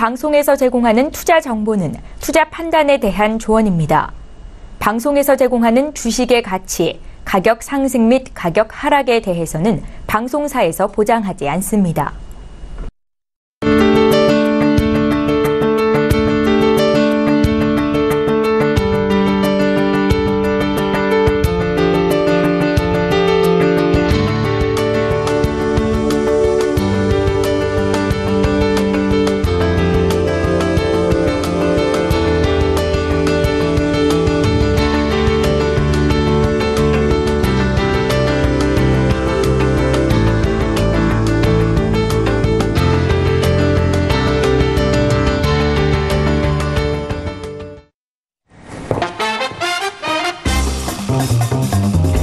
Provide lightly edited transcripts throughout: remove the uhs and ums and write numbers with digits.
방송에서 제공하는 투자 정보는 투자 판단에 대한 조언입니다. 방송에서 제공하는 주식의 가치, 가격 상승 및 가격 하락에 대해서는 방송사에서 보장하지 않습니다.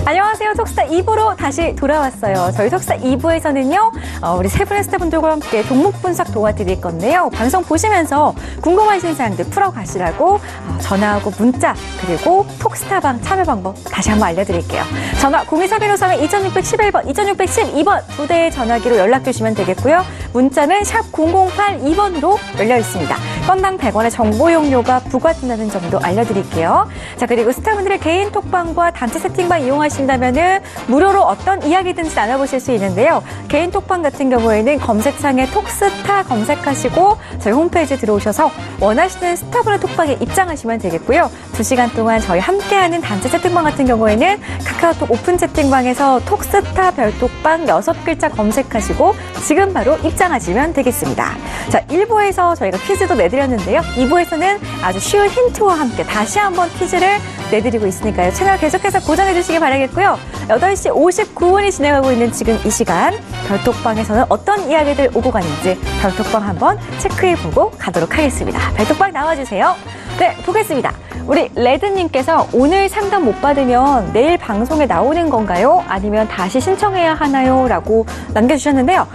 안녕하세요. 톡스타 2부로 다시 돌아왔어요. 저희 톡스타 2부에서는요, 우리 세 분의 스태프분들과 함께 종목 분석 도와드릴 건데요. 방송 보시면서 궁금하신 사항들 풀어가시라고 전화하고 문자, 그리고 톡스타방 참여 방법 다시 한번 알려드릴게요. 전화 024-153 2611번, 2612번 두 대의 전화기로 연락 주시면 되겠고요. 문자는 샵 0082번으로 열려 있습니다. 건당 100원의 정보 용료가 부과된다는 점도 알려드릴게요. 자, 그리고 스타분들의 개인 톡방과 단체 세팅방 이용하신다면은 무료로 어떤 이야기든지 나눠보실 수 있는데요. 개인 톡방 같은 경우에는 검색창에 톡스타 검색하시고 저희 홈페이지에 들어오셔서 원하시는 스타분의 톡방에 입장하시면 되겠고요. 2시간 동안 저희 함께하는 단체 채팅방 같은 경우에는 카카오톡 오픈 채팅방에서 톡스타 별톡방 6글자 검색하시고 지금 바로 입장하시면 되겠습니다. 자, 1부에서 저희가 퀴즈도 내드렸는데요. 2부에서는 아주 쉬운 힌트와 함께 다시 한번 퀴즈를 내드리고 있으니까요. 채널 계속해서 고정해 주시기 바라겠고요. 8시 59분이 진행하고 있는 지금 이 시간 별톡방에서는 어떤 이야기들 오고 가는지 별톡방 한번 체크해보고 가도록 하겠습니다. 별톡방 나와주세요. 네, 보겠습니다. 우리 레드님께서 오늘 상담 못 받으면 내일 방송에 나오는 건가요? 아니면 다시 신청해야 하나요? 라고 남겨주셨는데요.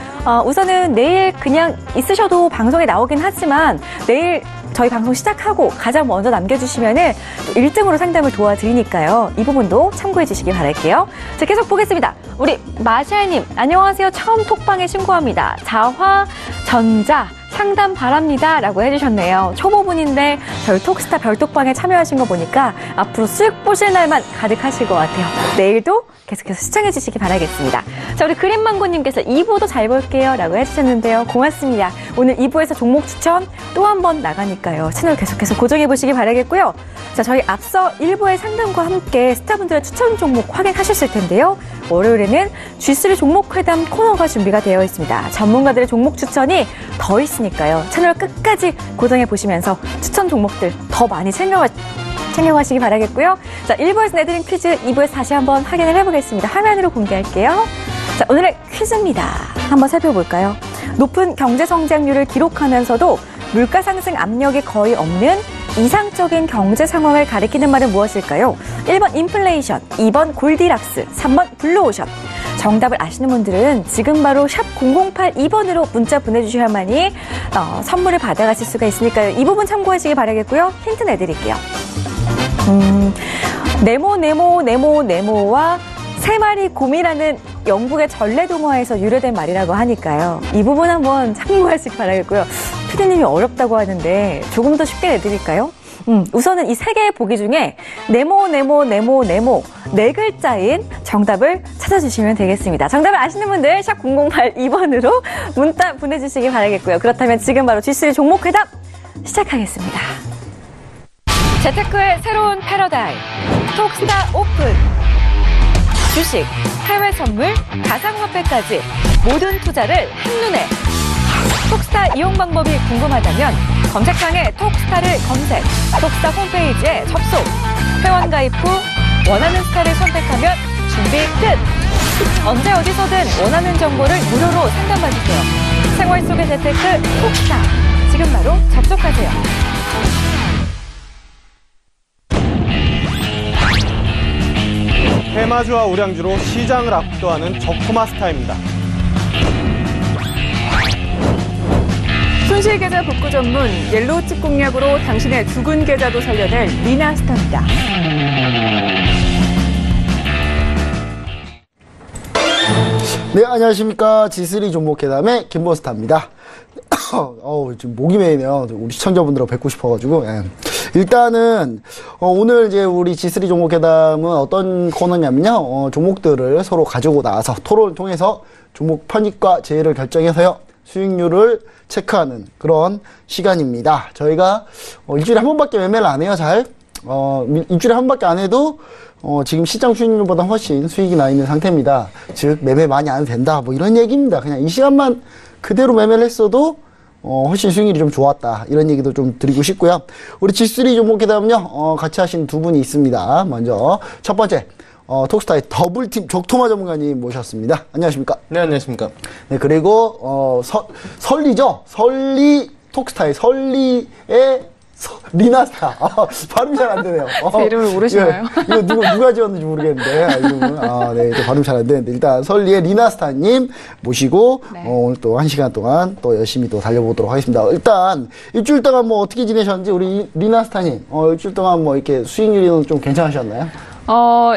우선은 내일 그냥 있으셔도 방송에 나오긴 하지만 내일 저희 방송 시작하고 가장 먼저 남겨주시면은 1등으로 상담을 도와드리니까요. 이 부분도 참고해 주시기 바랄게요. 자, 계속 보겠습니다. 우리 마샬님, 안녕하세요. 처음 톡방에 신고합니다. 자화전자 상담 바랍니다. 라고 해주셨네요. 초보분인데 톡스타 별톡방에 참여하신 거 보니까 앞으로 수익 보실 날만 가득하실 것 같아요. 내일도 계속해서 시청해 주시기 바라겠습니다. 자, 우리 그린망고님께서 2부도 잘 볼게요. 라고 해주셨는데요. 고맙습니다. 오늘 2부에서 종목 추천 또 한 번 나가니까요. 채널 계속해서 고정해 보시기 바라겠고요. 자, 저희 앞서 1부의 상담과 함께 스타분들의 추천 종목 확인하셨을 텐데요. 월요일에는 G3 종목 회담 코너가 준비가 되어 있습니다. 전문가들의 종목 추천이 더 있으니까요. 채널 끝까지 고정해 보시면서 추천 종목들 더 많이 챙겨가시기 바라겠고요. 자, 1부에서 내드린 퀴즈 2부에서 다시 한번 확인을 해보겠습니다. 화면으로 공개할게요. 자, 오늘의 퀴즈입니다. 한번 살펴볼까요? 높은 경제 성장률을 기록하면서도 물가 상승 압력이 거의 없는 이상적인 경제 상황을 가리키는 말은 무엇일까요? 1번 인플레이션, 2번 골디락스, 3번 블루오션. 정답을 아시는 분들은 지금 바로 샵 0082번으로 문자 보내주셔야만이 선물을 받아가실 수가 있으니까요. 이 부분 참고하시기 바라겠고요. 힌트 내드릴게요. 네모와 세 마리 곰이라는 영국의 전래동화에서 유래된 말이라고 하니까요. 이 부분 한번 참고하시기 바라겠고요. 피디님이 어렵다고 하는데 조금 더 쉽게 내드릴까요? 우선은 이 세 개의 보기 중에 네모 네 글자인 정답을 찾아주시면 되겠습니다. 정답을 아시는 분들 샵 0082번으로 문자 보내주시기 바라겠고요. 그렇다면 지금 바로 G3 종목 회담 시작하겠습니다. 재테크의 새로운 패러다임 톡스타 오픈. 주식, 해외 선물, 가상화폐까지 모든 투자를 한눈에. 톡스타 이용 방법이 궁금하다면 검색창에 톡스타를 검색, 톡스타 홈페이지에 접속, 회원 가입 후 원하는 스타를 선택하면 준비 끝! 언제 어디서든 원하는 정보를 무료로 상담받으세요. 생활 속의 재테크 톡스타, 지금 바로 접속하세요. 해마주와 우량주로 시장을 압도하는 저코마스타입니다. 손실 계좌 복구 전문 옐로우 칩 공략으로 당신의 죽은 계좌도 살려낼 리나스타입니다. 네, 안녕하십니까. G3 종목 회담의 김보스타입니다. 지금 목이 메이네요. 우리 시청자분들하고 뵙고 싶어가지고. 예. 일단은, 오늘 이제 우리 G3 종목 회담은 어떤 코너냐면요. 종목들을 서로 가지고 나와서 토론을 통해서 종목 편입과 제외를 결정해서요. 수익률을 체크하는 그런 시간입니다. 저희가 일주일에 한 번밖에 매매를 안 해요, 잘. 일주일에 한 번밖에 안 해도 지금 시장 수익률보다 훨씬 수익이 나 있는 상태입니다. 즉 매매 많이 안 해도 된다, 뭐 이런 얘기입니다. 그냥 이 시간만 그대로 매매를 했어도 훨씬 수익률이 좀 좋았다, 이런 얘기도 좀 드리고 싶고요. 우리 G3 종목 회담은요, 같이 하신 두 분이 있습니다. 먼저 첫 번째 톡스타의 더블팀 적토마 전문가님 모셨습니다. 안녕하십니까? 네, 안녕하십니까? 네, 그리고 설리죠. 설리 톡스타의 설리의 리나스타. 발음 잘 안 되네요. 제 이름을 모르시나요? 예, 이거 누가 지었는지 모르겠는데, 이름은. 네, 또 발음 잘 안 되는데, 일단 설리의 리나스타님 모시고, 네. 오늘 또 1시간 동안 또 열심히 또 달려보도록 하겠습니다. 일단, 일주일 동안 뭐 어떻게 지내셨는지, 우리 리나스타님, 일주일 동안 뭐 이렇게 수익률이 좀 괜찮으셨나요?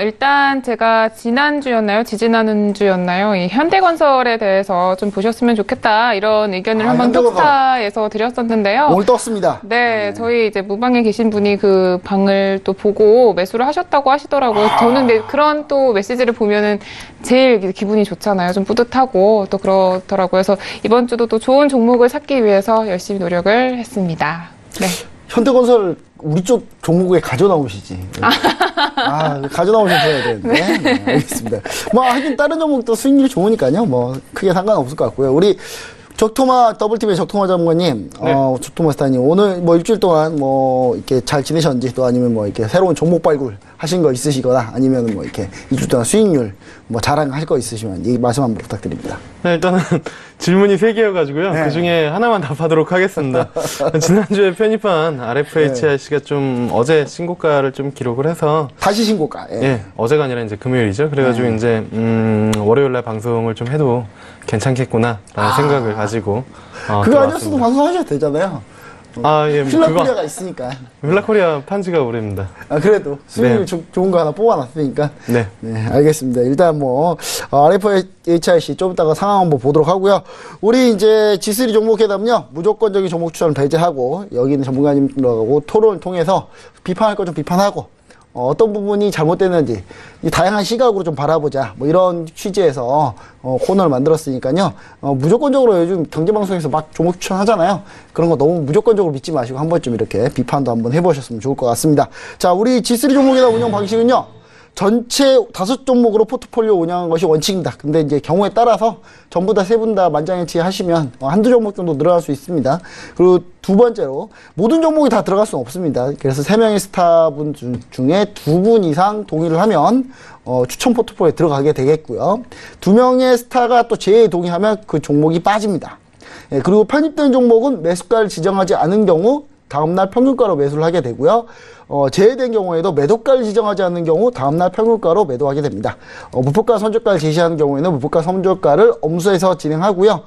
일단 제가 지난주였나요? 지지난주였나요? 이 현대건설에 대해서 좀 보셨으면 좋겠다, 이런 의견을 한번 현대건설. 톡스타에서 드렸었는데요. 오늘 떴습니다. 네, 저희 이제 무방에 계신 분이 그 방을 또 보고 매수를 하셨다고 하시더라고요. 저는 그런 또 메시지를 보면은 제일 기분이 좋잖아요. 좀 뿌듯하고 또 그렇더라고요. 그래서 이번 주도 또 좋은 종목을 찾기 위해서 열심히 노력을 했습니다. 네. 현대건설 우리 쪽 종목에 가져나오시지. 가져나오셨어야 되는데. 네, 알겠습니다. 뭐, 하긴 다른 종목도 수익률이 좋으니까요. 뭐, 크게 상관없을 것 같고요. 우리 적토마, 더블팀의 적토마 전문가님, 네. 적토마 스타님, 오늘 뭐 일주일 동안 뭐, 이렇게 잘 지내셨는지, 또 아니면 뭐, 이렇게 새로운 종목 발굴 하신 거 있으시거나, 아니면 뭐, 이렇게 일주일 동안 수익률, 뭐, 자랑할 거 있으시면, 이 말씀 한번 부탁드립니다. 네, 일단은 질문이 3개여가지고요. 네. 그 중에 하나만 답하도록 하겠습니다. 지난주에 편입한 RFHIC가 좀 어제 신고가를 좀 기록을 해서, 다시 신고가. 예, 어제가 아니라 이제 금요일이죠. 그래가지고 이제, 월요일날 방송을 좀 해도 괜찮겠구나라는 생각을 가지고, 그거 들어왔습니다. 아니었어도 방송하셔도 되잖아요. 예, 뭐 필라 코리아가 그거, 있으니까. 휠라코리아 판지가 오래입니다. 그래도 수익률 네. 좋은 거 하나 뽑아놨으니까. 네. 네, 알겠습니다. 일단 뭐, RFHIC 좀 이따가 상황 한번 보도록 하고요. 우리 이제 G3 종목 회담요, 무조건적인 종목 추천을 배제하고, 여기 있는 전문가님들하고 토론을 통해서 비판할 거 좀 비판하고, 어떤 부분이 잘못됐는지, 이 다양한 시각으로 좀 바라보자. 뭐 이런 취지에서, 코너를 만들었으니까요. 무조건적으로 요즘 경제방송에서 막 종목 추천하잖아요. 그런 거 너무 무조건적으로 믿지 마시고 한 번쯤 이렇게 비판도 한번 해보셨으면 좋을 것 같습니다. 자, 우리 G3 종목이나 운영 방식은요, 전체 5종목으로 포트폴리오 운영하는 것이 원칙입니다. 근데 이제 경우에 따라서 전부 다 세 분 다 만장일치 하시면 한두 종목 정도 늘어날 수 있습니다. 그리고 두 번째로 모든 종목이 다 들어갈 수는 없습니다. 그래서 3명의 스타분 중에 2분 이상 동의를 하면 추천 포트폴리오에 들어가게 되겠고요. 2명의 스타가 또 제외 동의하면 그 종목이 빠집니다. 예, 그리고 편입된 종목은 매수가를 지정하지 않은 경우 다음날 평균가로 매수를 하게 되고요. 제외된 경우에도 매도가를 지정하지 않는 경우 다음날 평균가로 매도하게 됩니다. 목표가 선저가를 제시하는 경우에는 목표가 선저가를 엄수해서 진행하고요.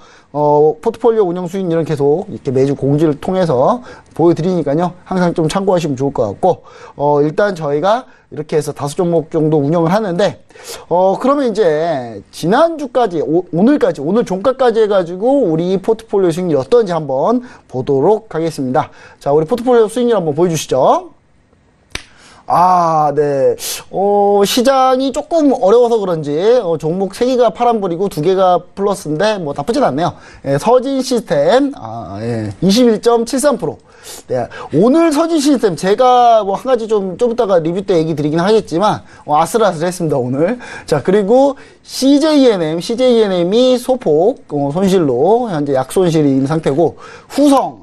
포트폴리오 운영 수익률은 계속 이렇게 매주 공지를 통해서 보여드리니까요. 항상 좀 참고하시면 좋을 것 같고, 일단 저희가 이렇게 해서 5종목 정도 운영을 하는데, 그러면 이제 지난주까지, 오늘까지, 오늘 종가까지 해가지고 우리 포트폴리오 수익률이 어떤지 한번 보도록 하겠습니다. 자, 우리 포트폴리오 수익률 한번 보여주시죠. 네. 시장이 조금 어려워서 그런지, 종목 3개가 파란불이고 2개가 플러스인데, 뭐 나쁘진 않네요. 예, 서진 시스템, 21.73%. 네. 오늘 서진 시스템, 제가 뭐 한 가지 좀 이따가 리뷰 때 얘기 드리긴 하겠지만, 아슬아슬했습니다, 오늘. 자, 그리고 CJENM이 소폭, 손실로, 현재 약손실이 있는 상태고, 후성,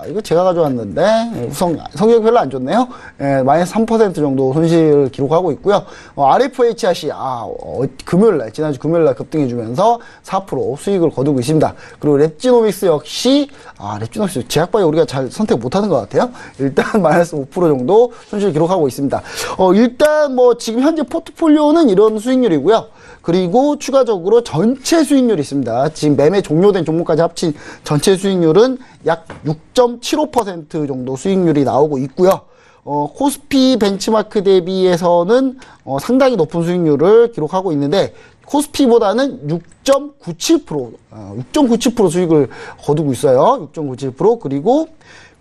이거 제가 가져왔는데, 후성, 성격이 별로 안 좋네요. 예, 마이너스 3% 정도 손실을 기록하고 있고요. RFHIC, 금요일날, 지난주 금요일날 급등해주면서 4% 수익을 거두고 있습니다. 그리고 랩지노믹스 역시, 랩지노믹스 제약바이오 우리가 잘 선택 못하는 것 같아요. 일단 마이너스 5% 정도 손실 기록하고 있습니다. 일단 뭐 지금 현재 포트폴리오는 이런 수익률이고요. 그리고 추가적으로 전체 수익률이 있습니다. 지금 매매 종료된 종목까지 합친 전체 수익률은 약 6.75% 정도 수익률이 나오고 있고요. 코스피 벤치마크 대비해서는 상당히 높은 수익률을 기록하고 있는데, 코스피보다는 6.97%, 6.97% 수익을 거두고 있어요. 6.97%. 그리고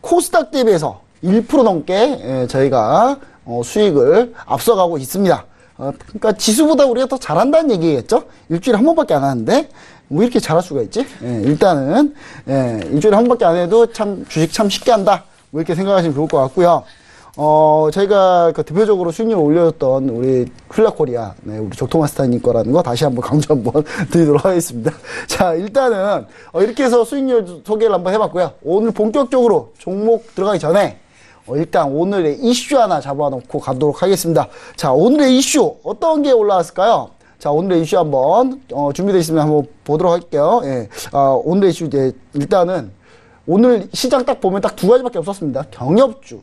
코스닥 대비해서 1% 넘게 저희가 수익을 앞서가고 있습니다. 그러니까 지수보다 우리가 더 잘한다는 얘기겠죠? 일주일에 한 번밖에 안 하는데 왜 이렇게 잘할 수가 있지? 일단은 일주일에 한 번밖에 안 해도 참 주식 참 쉽게 한다. 뭐 이렇게 생각하시면 좋을 것 같고요. 저희가 그 대표적으로 수익률을 올려줬던 우리 휠라코리아, 우리 적토마스터님 거라는 거 다시 한번 강조 한번 드리도록 하겠습니다. 자, 일단은 이렇게 해서 수익률 소개를 한번 해봤고요. 오늘 본격적으로 종목 들어가기 전에 일단 오늘의 이슈 하나 잡아놓고 가도록 하겠습니다. 자, 오늘의 이슈 어떤 게 올라왔을까요? 자, 오늘의 이슈 한번 준비되어 있으면 한번 보도록 할게요. 오늘의 이슈 이제 일단은 오늘 시장 딱 보면 딱 두 가지밖에 없었습니다. 경협주,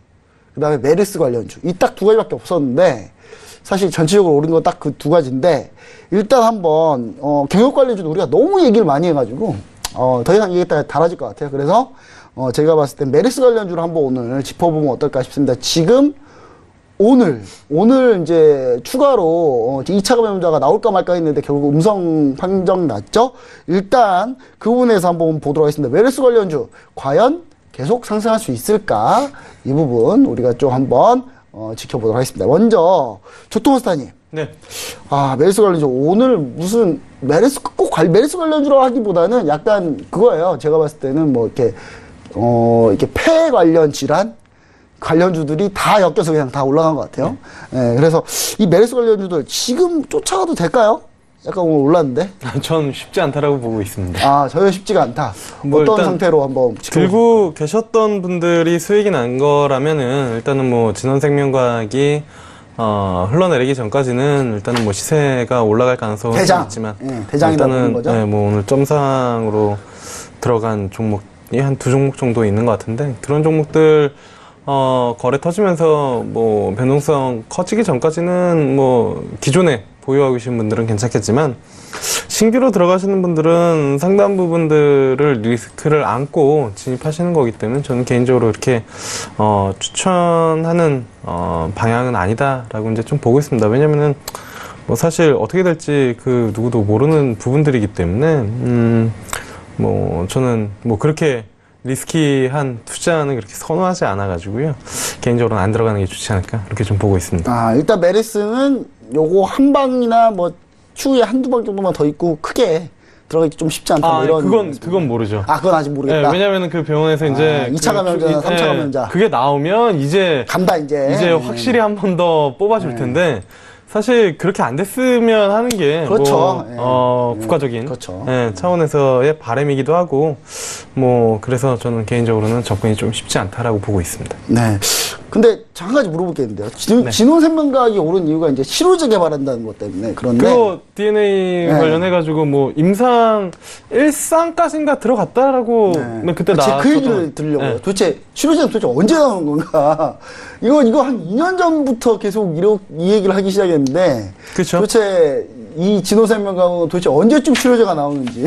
그 다음에 메르스 관련주. 이 딱 두 가지밖에 없었는데, 사실 전체적으로 오른 건 딱 그 두 가지인데, 일단 한번, 경협 관련주도 우리가 너무 얘기를 많이 해가지고, 더 이상 얘기했다가 달아질 것 같아요. 그래서, 제가 봤을 때 메르스 관련주를 한번 오늘 짚어보면 어떨까 싶습니다. 지금, 오늘 이제 추가로 2차 감염자가 나올까 말까 했는데 결국 음성 판정 났죠? 일단 그 부분에서 한번 보도록 하겠습니다. 메르스 관련주, 과연 계속 상승할 수 있을까? 이 부분 우리가 좀 한번 지켜보도록 하겠습니다. 먼저 조토마스터님. 네. 메르스 관련주 오늘 무슨 메르스 꼭 메르스 관련주로 하기보다는 약간 그거예요. 제가 봤을 때는 뭐 이렇게 폐 관련 질환 관련주들이 다 엮여서 그냥 다 올라간 것 같아요. 그래서 이 메르스 관련주들 지금 쫓아가도 될까요? 약간 오늘 올랐는데. 전 쉽지 않다라고 보고 있습니다. 저는 쉽지가 않다. 뭐 어떤 상태로 한번 들고 계셨던 분들이 수익이 난 거라면은 일단은 뭐 진원생명과학이 흘러내리기 전까지는 일단은 뭐 시세가 올라갈 가능성은 있지만 대장이다 보는 일단은 거죠? 뭐 오늘 점상으로 들어간 종목이 한 두 종목 정도 있는 것 같은데 그런 종목들 거래 터지면서 뭐 변동성 커지기 전까지는 뭐 기존에 보유하고 계신 분들은 괜찮겠지만 신규로 들어가시는 분들은 상당 부분들을 리스크를 안고 진입하시는 거기 때문에 저는 개인적으로 이렇게 추천하는 방향은 아니다라고 이제 좀 보고 있습니다. 왜냐면은 뭐 사실 어떻게 될지 그 누구도 모르는 부분들이기 때문에 뭐 저는 뭐 그렇게 리스키한 투자는 그렇게 선호하지 않아가지고요. 개인적으로는 안 들어가는 게 좋지 않을까 그렇게 좀 보고 있습니다. 일단 메르스는 요거 한 방이나 뭐 추후에 한두 방 정도만 더 있고 크게 들어가기 좀 쉽지 않다. 뭐 이런 그건 모르죠. 그건 아직 모르겠다. 네, 왜냐면은 그 병원에서 이제 2차 감염자나 3차 감염자 그게 나오면 이제 간다 이제 확실히 한 번 더 뽑아줄 텐데. 사실 그렇게 안 됐으면 하는 게 그렇죠. 국가적인 그렇죠. 차원에서의 바람이기도 하고 뭐 그래서 저는 개인적으로는 접근이 좀 쉽지 않다라고 보고 있습니다. 네. 근데 한 가지 물어볼 게 있는데요. 진원생명과학이 오른 이유가 이제 치료제 개발한다는 것 때문에 그런데 그거 DNA 관련해가지고 뭐 임상 1상까지인가 들어갔다라고 그때 나왔었던 그 얘기를 들으려고요. 도대체 치료제는 도대체 언제 나오는 건가? 이거 한 2년 전부터 계속 이 얘기를 하기 시작했는데 그쵸? 도대체 이 진원생명과학은 도대체 언제쯤 치료제가 나오는지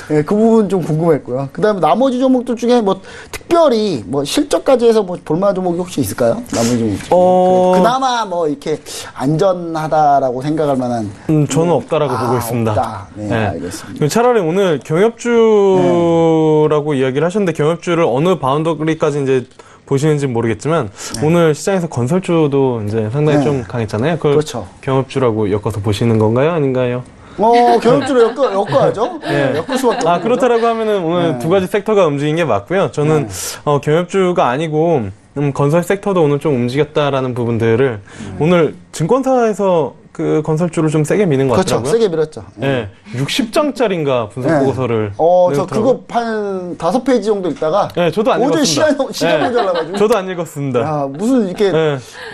그 부분 좀 궁금했고요. 그 다음에 나머지 종목들 중에 뭐 특별히 뭐 실적까지 해서 뭐 볼만한 종목이 혹시 있을까요? 나머지 종목 중에. 그나마 뭐 이렇게 안전하다라고 생각할 만한. 저는 없다라고 보고 있습니다. 없다. 네, 알겠습니다. 차라리 오늘 경협주라고 이야기를 하셨는데 경협주를 어느 바운더리까지 이제 보시는지 모르겠지만 오늘 시장에서 건설주도 이제 상당히 좀 강했잖아요. 그걸 그렇죠. 경협주라고 엮어서 보시는 건가요? 아닌가요? 경협주로 엮어야죠. 엮을 수밖에 없죠. 그렇다라고 하면은 오늘 두 가지 섹터가 움직인 게 맞고요. 저는 경협주가 아니고 건설 섹터도 오늘 좀 움직였다라는 부분들을 오늘 증권사에서 그 건설주를 좀 세게 미는 것 같더라고요. 그렇죠. 세게 밀었죠. 네. 60장짜리인가 분석 보고서를. 저 그거 한 5페이지 정도 읽다가. 네, 저도 안 읽었습니다. 시간 모자라가지고. 저도 안 읽었습니다. 무슨 이렇게,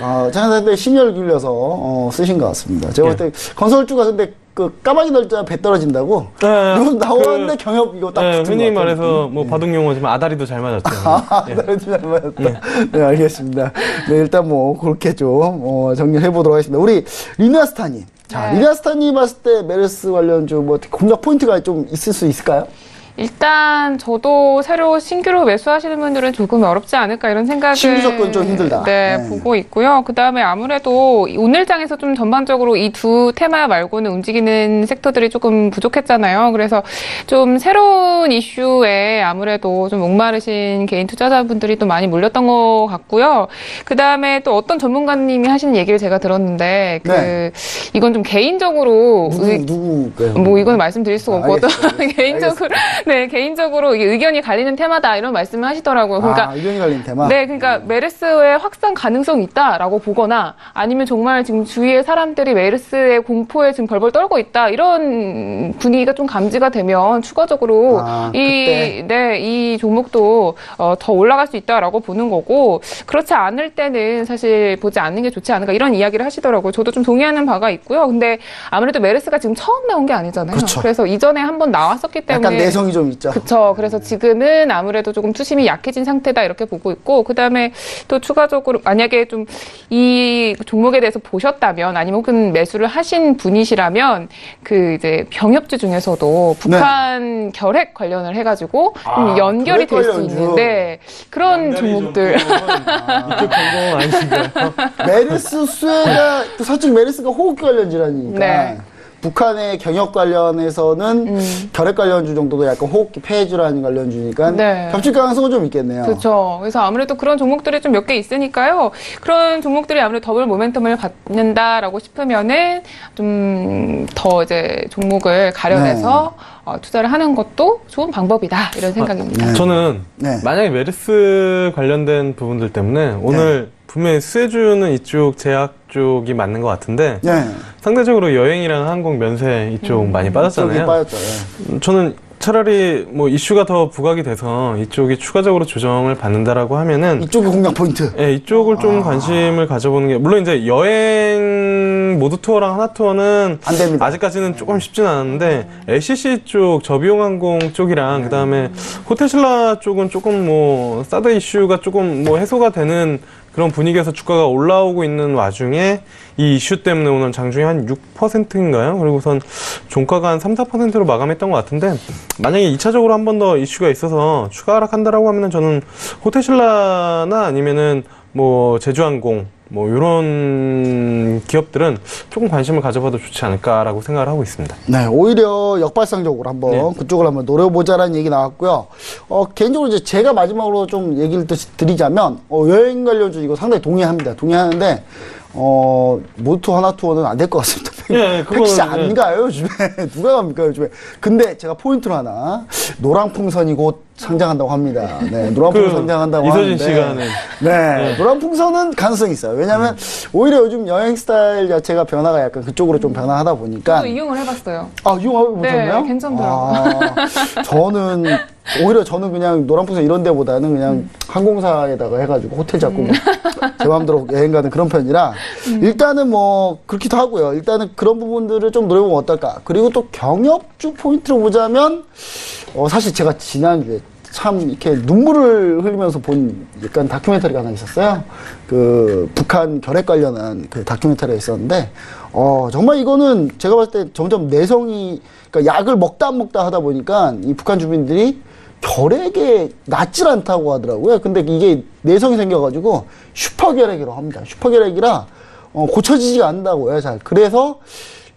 장사한테 심혈을 기울여서 쓰신 것 같습니다. 제가 볼 때 건설주가 근데 그 까마귀 날짜 배 떨어진다고. 나왔는데 경협 이거 딱 붙은 흔히 말해서 뭐 바둑 용어지만 아다리도 잘 맞았죠. 아다리도 잘 맞았다. 네, 알겠습니다. 네, 일단 뭐 그렇게 좀 정리해 보도록 하겠습니다. 우리 리나스타님. 자, 리나스타님 봤을 때 메르스 관련주 뭐 공략 포인트가 좀 있을 수 있을까요? 일단 저도 새로 신규로 매수하시는 분들은 조금 어렵지 않을까 이런 생각을 신규 접근 좀 힘들다. 네, 보고 있고요. 그다음에 아무래도 오늘 장에서 좀 전반적으로 이 두 테마 말고는 움직이는 섹터들이 조금 부족했잖아요. 그래서 좀 새로운 이슈에 아무래도 좀 목마르신 개인 투자자분들이 또 많이 몰렸던 것 같고요. 그다음에 또 어떤 전문가님이 하시는 얘기를 제가 들었는데 네. 이건 좀 개인적으로 누구예요? 뭐 이건 말씀드릴 수가 없고 또 개인적으로 알겠습니다. 네, 개인적으로 이게 의견이 갈리는 테마다 이런 말씀을 하시더라고요. 그러니까 의견이 갈린 테마? 네, 그러니까 메르스의 확산 가능성이 있다라고 보거나 아니면 정말 지금 주위의 사람들이 메르스의 공포에 지금 벌벌 떨고 있다 이런 분위기가 좀 감지가 되면 추가적으로 이 종목도 더 올라갈 수 있다라고 보는 거고 그렇지 않을 때는 사실 보지 않는 게 좋지 않을까 이런 이야기를 하시더라고요. 저도 좀 동의하는 바가 있고요. 근데 아무래도 메르스가 지금 처음 나온 게 아니잖아요. 그렇죠. 그래서 이전에 한번 나왔었기 때문에 약간 내성이 좀 있죠. 그렇죠. 그래서 지금은 아무래도 조금 투심이 약해진 상태다 이렇게 보고 있고 그다음에 또 추가적으로 만약에 좀 이 종목에 대해서 보셨다면 아니면 혹은 매수를 하신 분이시라면 그 이제 병협주 중에서도 북한 결핵 관련을 해가지고 좀 연결이 될 수 있는 그런 종목들. 이쪽 전공 아니신가요? 메르스 수혜가 사실 메르스가 호흡기 관련 질환이니까 네. 북한의 경역 관련해서는 결핵 관련주 정도도 약간 호흡기 폐 질환 관련주니까 네. 겹칠 가능성은 좀 있겠네요. 그렇죠. 그래서 아무래도 그런 종목들이 좀 몇 개 있으니까요. 그런 종목들이 아무래도 더블 모멘텀을 받는다라고 싶으면은 좀 더 이제 종목을 가려내서 투자를 하는 것도 좋은 방법이다 이런 생각입니다. 저는 네. 만약에 메르스 관련된 부분들 때문에 오늘 분명히 수혜주는 이쪽 제약 쪽이 맞는 것 같은데 네. 상대적으로 여행이랑 항공 면세 이쪽 많이 빠졌잖아요. 쪽이 빠졌죠. 예. 저는 차라리 뭐 이슈가 더 부각이 돼서 이쪽이 추가적으로 조정을 받는다라고 하면은 이쪽이 공략 포인트. 예, 이쪽을 좀 관심을 가져보는 게 물론 이제 여행 모두 투어랑 하나 투어는 안 됩니다. 아직까지는 조금 쉽진 않은데 LCC 쪽 저비용 항공 쪽이랑 그다음에 호텔 신라 쪽은 조금 뭐 사드 이슈가 조금 뭐 해소가 되는 그런 분위기에서 주가가 올라오고 있는 와중에 이 이슈 때문에 오늘 장중에 한 6%인가요? 그리고선 종가가 한 3, 4%로 마감했던 것 같은데 만약에 2차적으로 한 번 더 이슈가 있어서 추가 하락한다라고 하면은 저는 호텔신라나 아니면은 뭐 제주항공 뭐 이런 기업들은 조금 관심을 가져봐도 좋지 않을까라고 생각을 하고 있습니다. 네, 오히려 역발상적으로 한번 그쪽을 한번 노려보자라는 얘기 나왔고요. 개인적으로 이제 제가 마지막으로 좀 얘기를 드리자면 여행 관련주 이거 상당히 동의합니다. 동의하는데 모투 하나 투어는 안 될 것 같습니다. 택시 안 가요, 요즘에. 누가 갑니까, 요즘에. 근데 제가 포인트로 하나, 노랑풍선이 곧 상장한다고 합니다. 네, 노랑풍선 상장한다고 하는데. 이서진 씨가 하는. 네, 노랑풍선은 가능성이 있어요. 왜냐면, 오히려 요즘 여행 스타일 자체가 변화가 약간 그쪽으로 좀 변화하다 보니까. 저도 이용을 해봤어요. 이용하고 보셨나요? 네, 괜찮더라고요. 저는 그냥 노란풍선 이런 데보다는 그냥 항공사에다가 해가지고 호텔 잡고 제 마음대로 여행 가는 그런 편이라 일단은 뭐 그렇기도 하고요. 일단은 그런 부분들을 좀 노려보면 어떨까. 그리고 또 경협주 포인트로 보자면 사실 제가 지난주에 참 이렇게 눈물을 흘리면서 본 약간 다큐멘터리가 하나 있었어요. 그 북한 결핵 관련한 그 다큐멘터리가 있었는데 정말 이거는 제가 봤을 때 점점 내성이 그러니까 약을 먹다 하다 보니까 이 북한 주민들이 결핵에 낫질 않다고 하더라고요. 근데 이게 내성이 생겨가지고 슈퍼결핵이라고 합니다. 슈퍼결핵이라 고쳐지지가 않는다고요. 잘. 그래서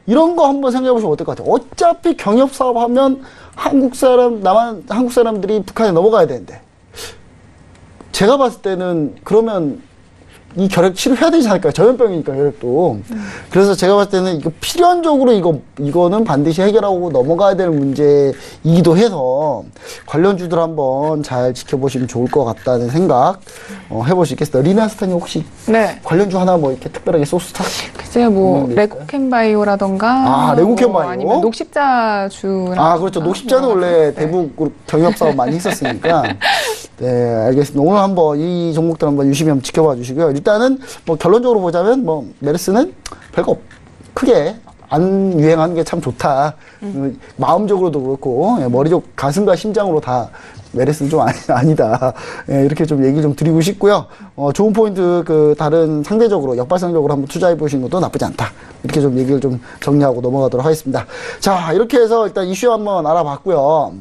이런 거 한번 생각해 보시면 어떨 것 같아요. 어차피 경협 사업 하면 한국 사람들이 북한에 넘어가야 되는데 제가 봤을 때는 그러면 이 결핵 치료해야 되지 않을까요? 전염병이니까 결핵도. 그래서 제가 봤을 때는 이거 필연적으로 이거는 반드시 해결하고 넘어가야 될 문제이기도 해서 관련주들 한번 잘 지켜보시면 좋을 것 같다는 생각 해볼 수 있겠어요. 리나스탄이 혹시 관련주 하나 뭐 이렇게 특별하게 소스타? 글쎄요, 뭐 레고캔바이오라던가 레고캔바이오 아니면 녹십자주. 그렇죠. 녹십자는 원래 대북 경협 사업 많이 했었으니까. 네, 알겠습니다. 오늘 한번 이 종목들 한번 유심히 한번 지켜봐 주시고요. 일단은 뭐 결론적으로 보자면 뭐 메르스는 별거 크게 안 유행하는 게 참 좋다. 마음적으로도 그렇고 머리적 가슴과 심장으로 다 메르스는 좀 아니다. 이렇게 좀 얘기 좀 드리고 싶고요. 좋은 포인트 다른 상대적으로 역발상적으로 한번 투자해 보시는 것도 나쁘지 않다. 이렇게 좀 얘기를 좀 정리하고 넘어가도록 하겠습니다. 자, 이렇게 해서 일단 이슈 한번 알아봤고요.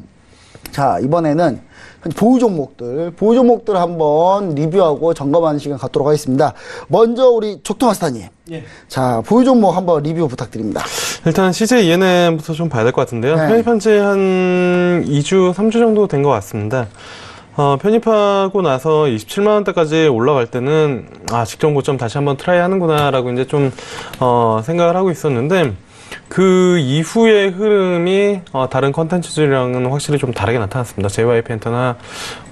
자, 이번에는 보유 종목들 한번 리뷰하고 점검하는 시간 갖도록 하겠습니다. 먼저 우리 족토마스터님. 예. 자, 보유 종목 한번 리뷰 부탁드립니다. 일단 CJ ENM부터 좀 봐야 될 것 같은데요. 네. 편입한 지 한 2주, 3주 정도 된 것 같습니다. 편입하고 나서 27만원대까지 올라갈 때는, 직전 고점 다시 한번 트라이 하는구나라고 이제 좀, 생각을 하고 있었는데, 그 이후의 흐름이 다른 컨텐츠들이랑은 확실히 좀 다르게 나타났습니다. JYP 엔터나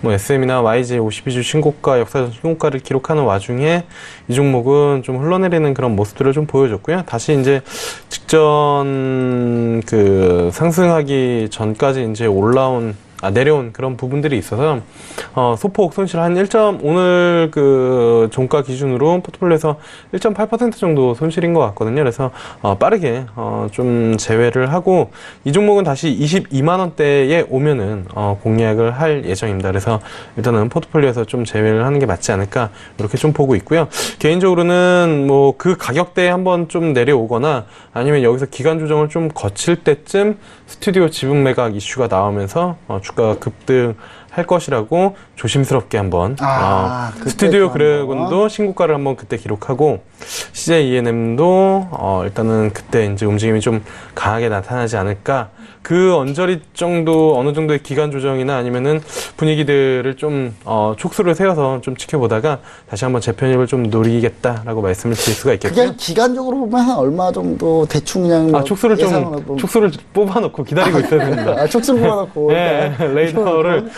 뭐 SM이나 YG 52주 신고가, 역사적 신고가를 기록하는 와중에 이 종목은 좀 흘러내리는 그런 모습들을 좀 보여줬고요. 다시 이제 직전 그 상승하기 전까지 이제 내려온 그런 부분들이 있어서, 소폭 손실 한 오늘 그 종가 기준으로 포트폴리오에서 1.8% 정도 손실인 것 같거든요. 그래서, 빠르게, 좀 제외를 하고, 이 종목은 다시 22만원대에 오면은, 공략을 할 예정입니다. 그래서 일단은 포트폴리오에서 좀 제외를 하는 게 맞지 않을까, 이렇게 좀 보고 있고요. 개인적으로는 뭐 그 가격대에 한번 좀 내려오거나, 아니면 여기서 기간 조정을 좀 거칠 때쯤 스튜디오 지분 매각 이슈가 나오면서, 주가가 급등할 것이라고 조심스럽게 한번 스튜디오 그래곤도 신고가를 한번 그때 기록하고 CJ ENM도 일단은 그때 이제 움직임이 좀 강하게 나타나지 않을까. 그 언저리 정도 어느 정도의 기간 조정이나 아니면은 분위기들을 좀 촉수를 세워서 좀 지켜보다가 다시 한번 재편입을 좀 노리겠다라고 말씀을 드릴 수가 있겠고요. 그냥 기간적으로 보면 한 얼마 정도 대충 그냥 촉수를 뽑아놓고 기다리고 있어야 됩니다. 촉수를 뽑아놓고 네, 레이더를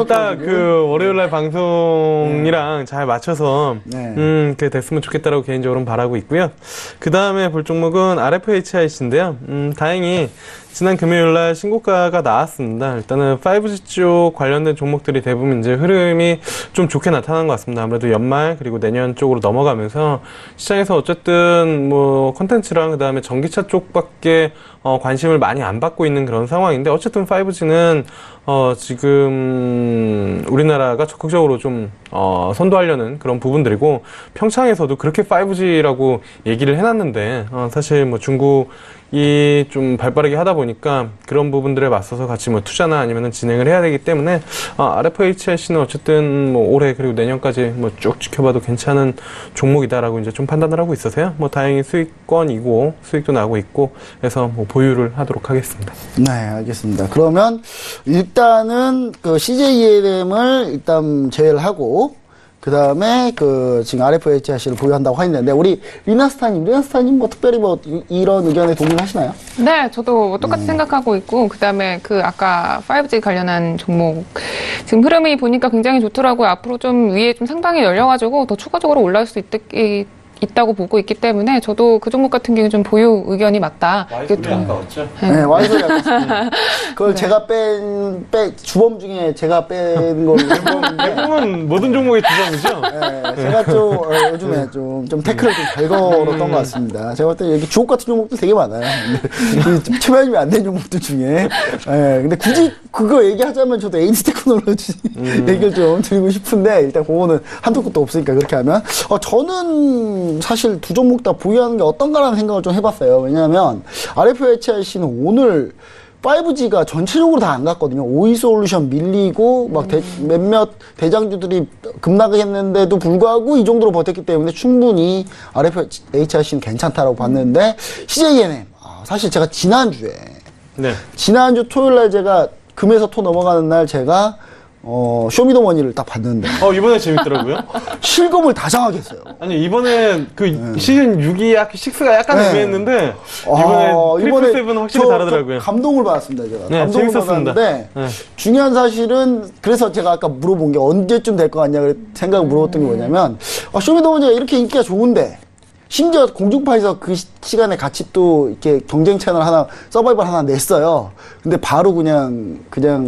딱 그 월요일날 방송이랑 잘 맞춰서 그게 됐으면 좋겠다라고 개인적으로는 바라고 있고요. 그 다음에 볼 종목은 RFHIC인데요. 다행히 지난 금요일날 신고가가 나왔습니다. 일단은 5G 쪽 관련된 종목들이 대부분 이제 흐름이 좀 좋게 나타난 것 같습니다. 아무래도 연말 그리고 내년 쪽으로 넘어가면서 시장에서 어쨌든 뭐 콘텐츠랑 그 다음에 전기차 쪽밖에 관심을 많이 안 받고 있는 그런 상황인데 어쨌든 5G는 지금 우리나라가 적극적으로 좀 선도하려는 그런 부분들이고 평창에서도 그렇게 5G라고 얘기를 해놨는데 사실 뭐 중국이 좀 발빠르게 하다 보니까 그런 부분들에 맞서서 같이 뭐 투자나 아니면은 진행을 해야 되기 때문에 RFHIC는 어쨌든 뭐 올해 그리고 내년까지 뭐 쭉 지켜봐도 괜찮은 종목이다라고 이제 좀 판단을 하고 있어서요. 뭐 다행히 수익권이고 수익도 나고 있고 해서 뭐 보유를 하도록 하겠습니다. 네, 알겠습니다. 그러면 일단은 그 CJENM을 일단 제외를 하고 그 다음에 그 지금 RFHIC를 보유한다고 했는데 우리 리나스타님 뭐 특별히 뭐 이런 의견에 동의하시나요? 네, 저도 뭐 똑같이 생각하고 있고 그다음에 그 아까 5G 관련한 종목 지금 흐름이 보니까 굉장히 좋더라고요. 앞으로 좀 위에 좀 상당히 열려가지고 더 추가적으로 올라올 수 있다고 보고 있기 때문에 저도 그 종목 같은 경우는 좀 보유 의견이 맞다. Y소리 아까웠죠? 네, Y소리 아까웠습니다. 그걸 제가 주범 중에 제가 뺀 걸로. 대부분 모든 종목의 주범이죠? 네, 제가 좀 요즘에 좀 태클을 좀 잘 걸었던 것 같습니다. 제가 볼 때 여기 주옥 같은 종목도 되게 많아요. 근데 최면이 안 된 종목들 중에. 네, 근데 굳이 그거 얘기하자면 저도 AD 테크놀로지 얘기를 좀 드리고 싶은데 일단 그거는 한도 끝도 없으니까 그렇게 하면 저는 사실 두 종목 다 보유하는 게 어떤가라는 생각을 좀 해봤어요. 왜냐하면 RFHIC는 오늘 5G가 전체적으로 다 안 갔거든요. 오이솔루션 밀리고 막 몇몇 대장주들이 급락했는데도 불구하고 이 정도로 버텼기 때문에 충분히 RFHIC는 괜찮다라고 봤는데 CJENM 사실 제가 지난주 토요일날 제가 금에서 토 넘어가는 날 제가 쇼미더머니를 딱 봤는데. 이번에 재밌더라고요. 실검을 다 장하게 했어요. 아니, 이번에 시즌 6가 약간 애매했는데, 이번에 트리플7은 확실히 다르더라고요. 감동을 받았습니다, 제가. 네, 감동을 재밌었습니다. 받았는데, 네. 중요한 사실은, 그래서 제가 아까 물어본 게 언제쯤 될 것 같냐, 생각을 물어봤던 게 뭐냐면, 쇼미더머니가 이렇게 인기가 좋은데, 심지어 공중파에서 그 시간에 같이 또 이렇게 경쟁 채널 서바이벌 하나 냈어요. 근데 바로 그냥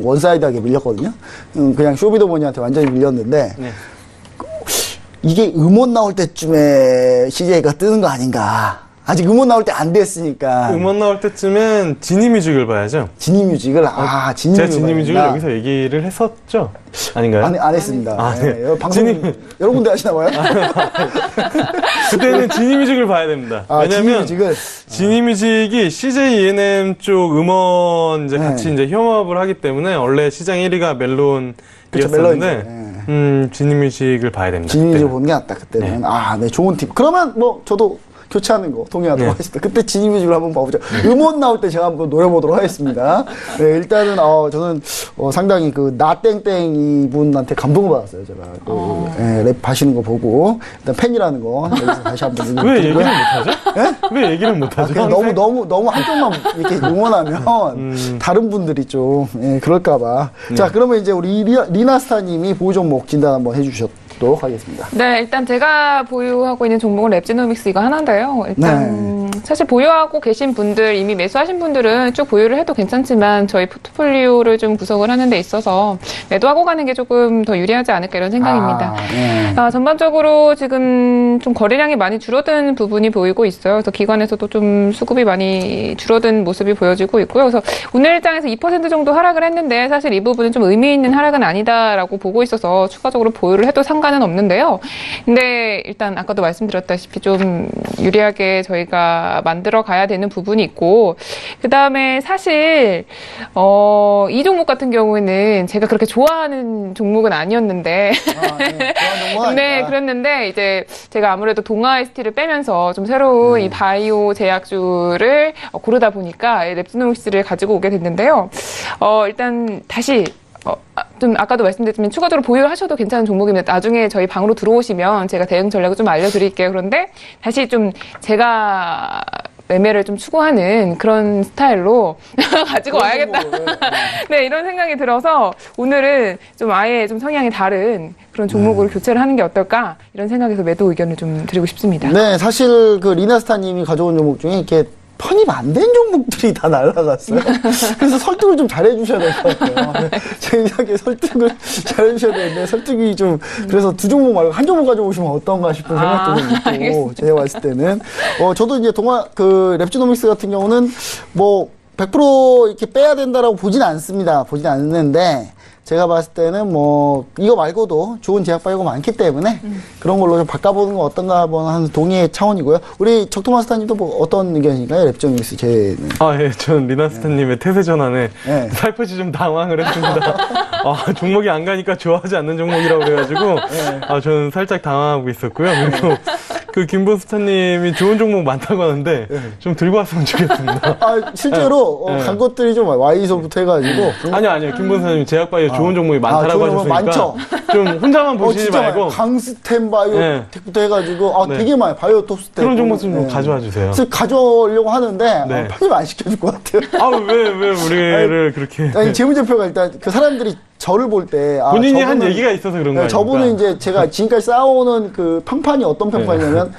원사이드하게 밀렸거든요. 그냥 쇼미더머니한테 완전히 밀렸는데, 이게 음원 나올 때쯤에 CJ가 뜨는 거 아닌가. 아직 음원 나올 때 안 됐으니까. 음원 나올 때쯤엔 지니뮤직을 봐야죠. 지니뮤직을 제가 지니뮤직을 여기서 얘기를 했었죠? 아닌가요? 안 했습니다. 네. 방송 여러 군데 하시나 봐요? 그때는 지니뮤직을 봐야 됩니다. 왜냐면 지니뮤직이 CJ ENM 쪽 음원 이제 같이 이제 협업을 하기 때문에 원래 시장 1위가 멜론이었었는데 지니뮤직을 봐야 됩니다. 지니뮤직을 보는 게 낫다 그때는. 네, 좋은 팁. 그러면 뭐 저도 교체하는 거 동의하도록 하겠습니다. 그때 지니뮤직을 한번 봐보죠. 음원 나올 때 제가 한번 노려보도록 하겠습니다. 네, 일단은 저는 상당히 그 나땡땡 이분한테 감동을 받았어요. 제가 랩 하시는 거 보고 일단 팬이라는 거 여기서 다시 한번 왜 얘기를 못하죠? 네? 왜 얘기를 못하죠? 너무 한쪽만 이렇게 응원하면 다른 분들이 좀 그럴까봐. 자, 그러면 이제 우리 리나스타님이 보유 종목 진단 한번 해주셨도록 하겠습니다. 네, 일단 제가 보유하고 있는 종목은 랩지노믹스 이거 하나인데요. 일단 사실 보유하고 계신 분들, 이미 매수하신 분들은 쭉 보유를 해도 괜찮지만 저희 포트폴리오를 좀 구성을 하는 데 있어서 매도하고 가는 게 조금 더 유리하지 않을까 이런 생각입니다. 전반적으로 지금 좀 거래량이 많이 줄어든 부분이 보이고 있어요. 그래서 기관에서도 좀 수급이 많이 줄어든 모습이 보여지고 있고요. 그래서 오늘 일장에서 2% 정도 하락을 했는데 사실 이 부분은 좀 의미 있는 하락은 아니다라고 보고 있어서 추가적으로 보유를 해도 상관은 없는데요. 근데 일단 아까도 말씀드렸다시피 좀 유리하게 저희가 만들어 가야 되는 부분이 있고, 그 다음에 사실 이 종목 같은 경우에는 제가 그렇게 좋아하는 종목은 아니었는데 네, 그랬는데 이제 제가 아무래도 동아 ST를 빼면서 좀 새로운 이 바이오 제약주를 고르다 보니까 랩지노믹스를 가지고 오게 됐는데요. 일단 다시 좀 아까도 말씀드렸지만 추가적으로 보유하셔도 괜찮은 종목입니다. 나중에 저희 방으로 들어오시면 제가 대응 전략을 좀 알려드릴게요. 그런데 다시 좀 제가 매매를 좀 추구하는 그런 스타일로 가지고 와야겠다. 네, 이런 생각이 들어서 오늘은 좀 아예 좀 성향이 다른 그런 종목으로 교체를 하는 게 어떨까 이런 생각에서 매도 의견을 좀 드리고 싶습니다. 네, 사실 그 리나스타님이 가져온 종목 중에 이렇게 편입 안 된 종목들이 다 날라갔어요. 그래서 설득을 좀 잘해주셔야 될 것 같아요. 제 생각에 설득을 잘해주셔야 되는데 설득이 좀 그래서 두 종목 말고 한 종목 가져오시면 어떤가 싶은 생각도 좀 있고 알겠습니다. 제가 봤을 때는 저도 이제 그 랩지노믹스 같은 경우는 뭐 100% 이렇게 빼야 된다라고 보진 않습니다. 보진 않는데 제가 봤을 때는 뭐 이거 말고도 좋은 제약 바이오가 많기 때문에 그런 걸로 좀 바꿔보는 건 어떤가 하는 동의의 차원이고요. 우리 적토마스터님도 뭐 어떤 의견인가요? 랩지노믹스 제는. 예, 저는 리나스타님의 태세 전환에 살포시 좀 당황을 했습니다. 종목이 안 가니까 좋아하지 않는 종목이라고 그래가지고 저는 살짝 당황하고 있었고요. 그리고 그 김본스타님이 좋은 종목 많다고 하는데 좀 들고 왔으면 좋겠습니다. 실제로 간 것들이 좀 Y소부터 해가지고 아니요 김본스타님 제약바이오 좋은 종목이 많다라고 하셨으니까 많죠. 좀 혼자만 보시지 말고 강스템 바이오텍부터 해가지고 되게 많아요. 바이오톱스템 그런 종목 좀 가져와 주세요. 그래서 가져오려고 하는데 편입 안 시켜줄 것 같아요. 왜 우리를 그렇게 재무제표가 일단 그 사람들이 저를 볼 때 본인이 한 얘기가 있어서 그런 거예요. 저분은 이제 제가 지금까지 쌓아오는 그 평판이 어떤 평판이냐면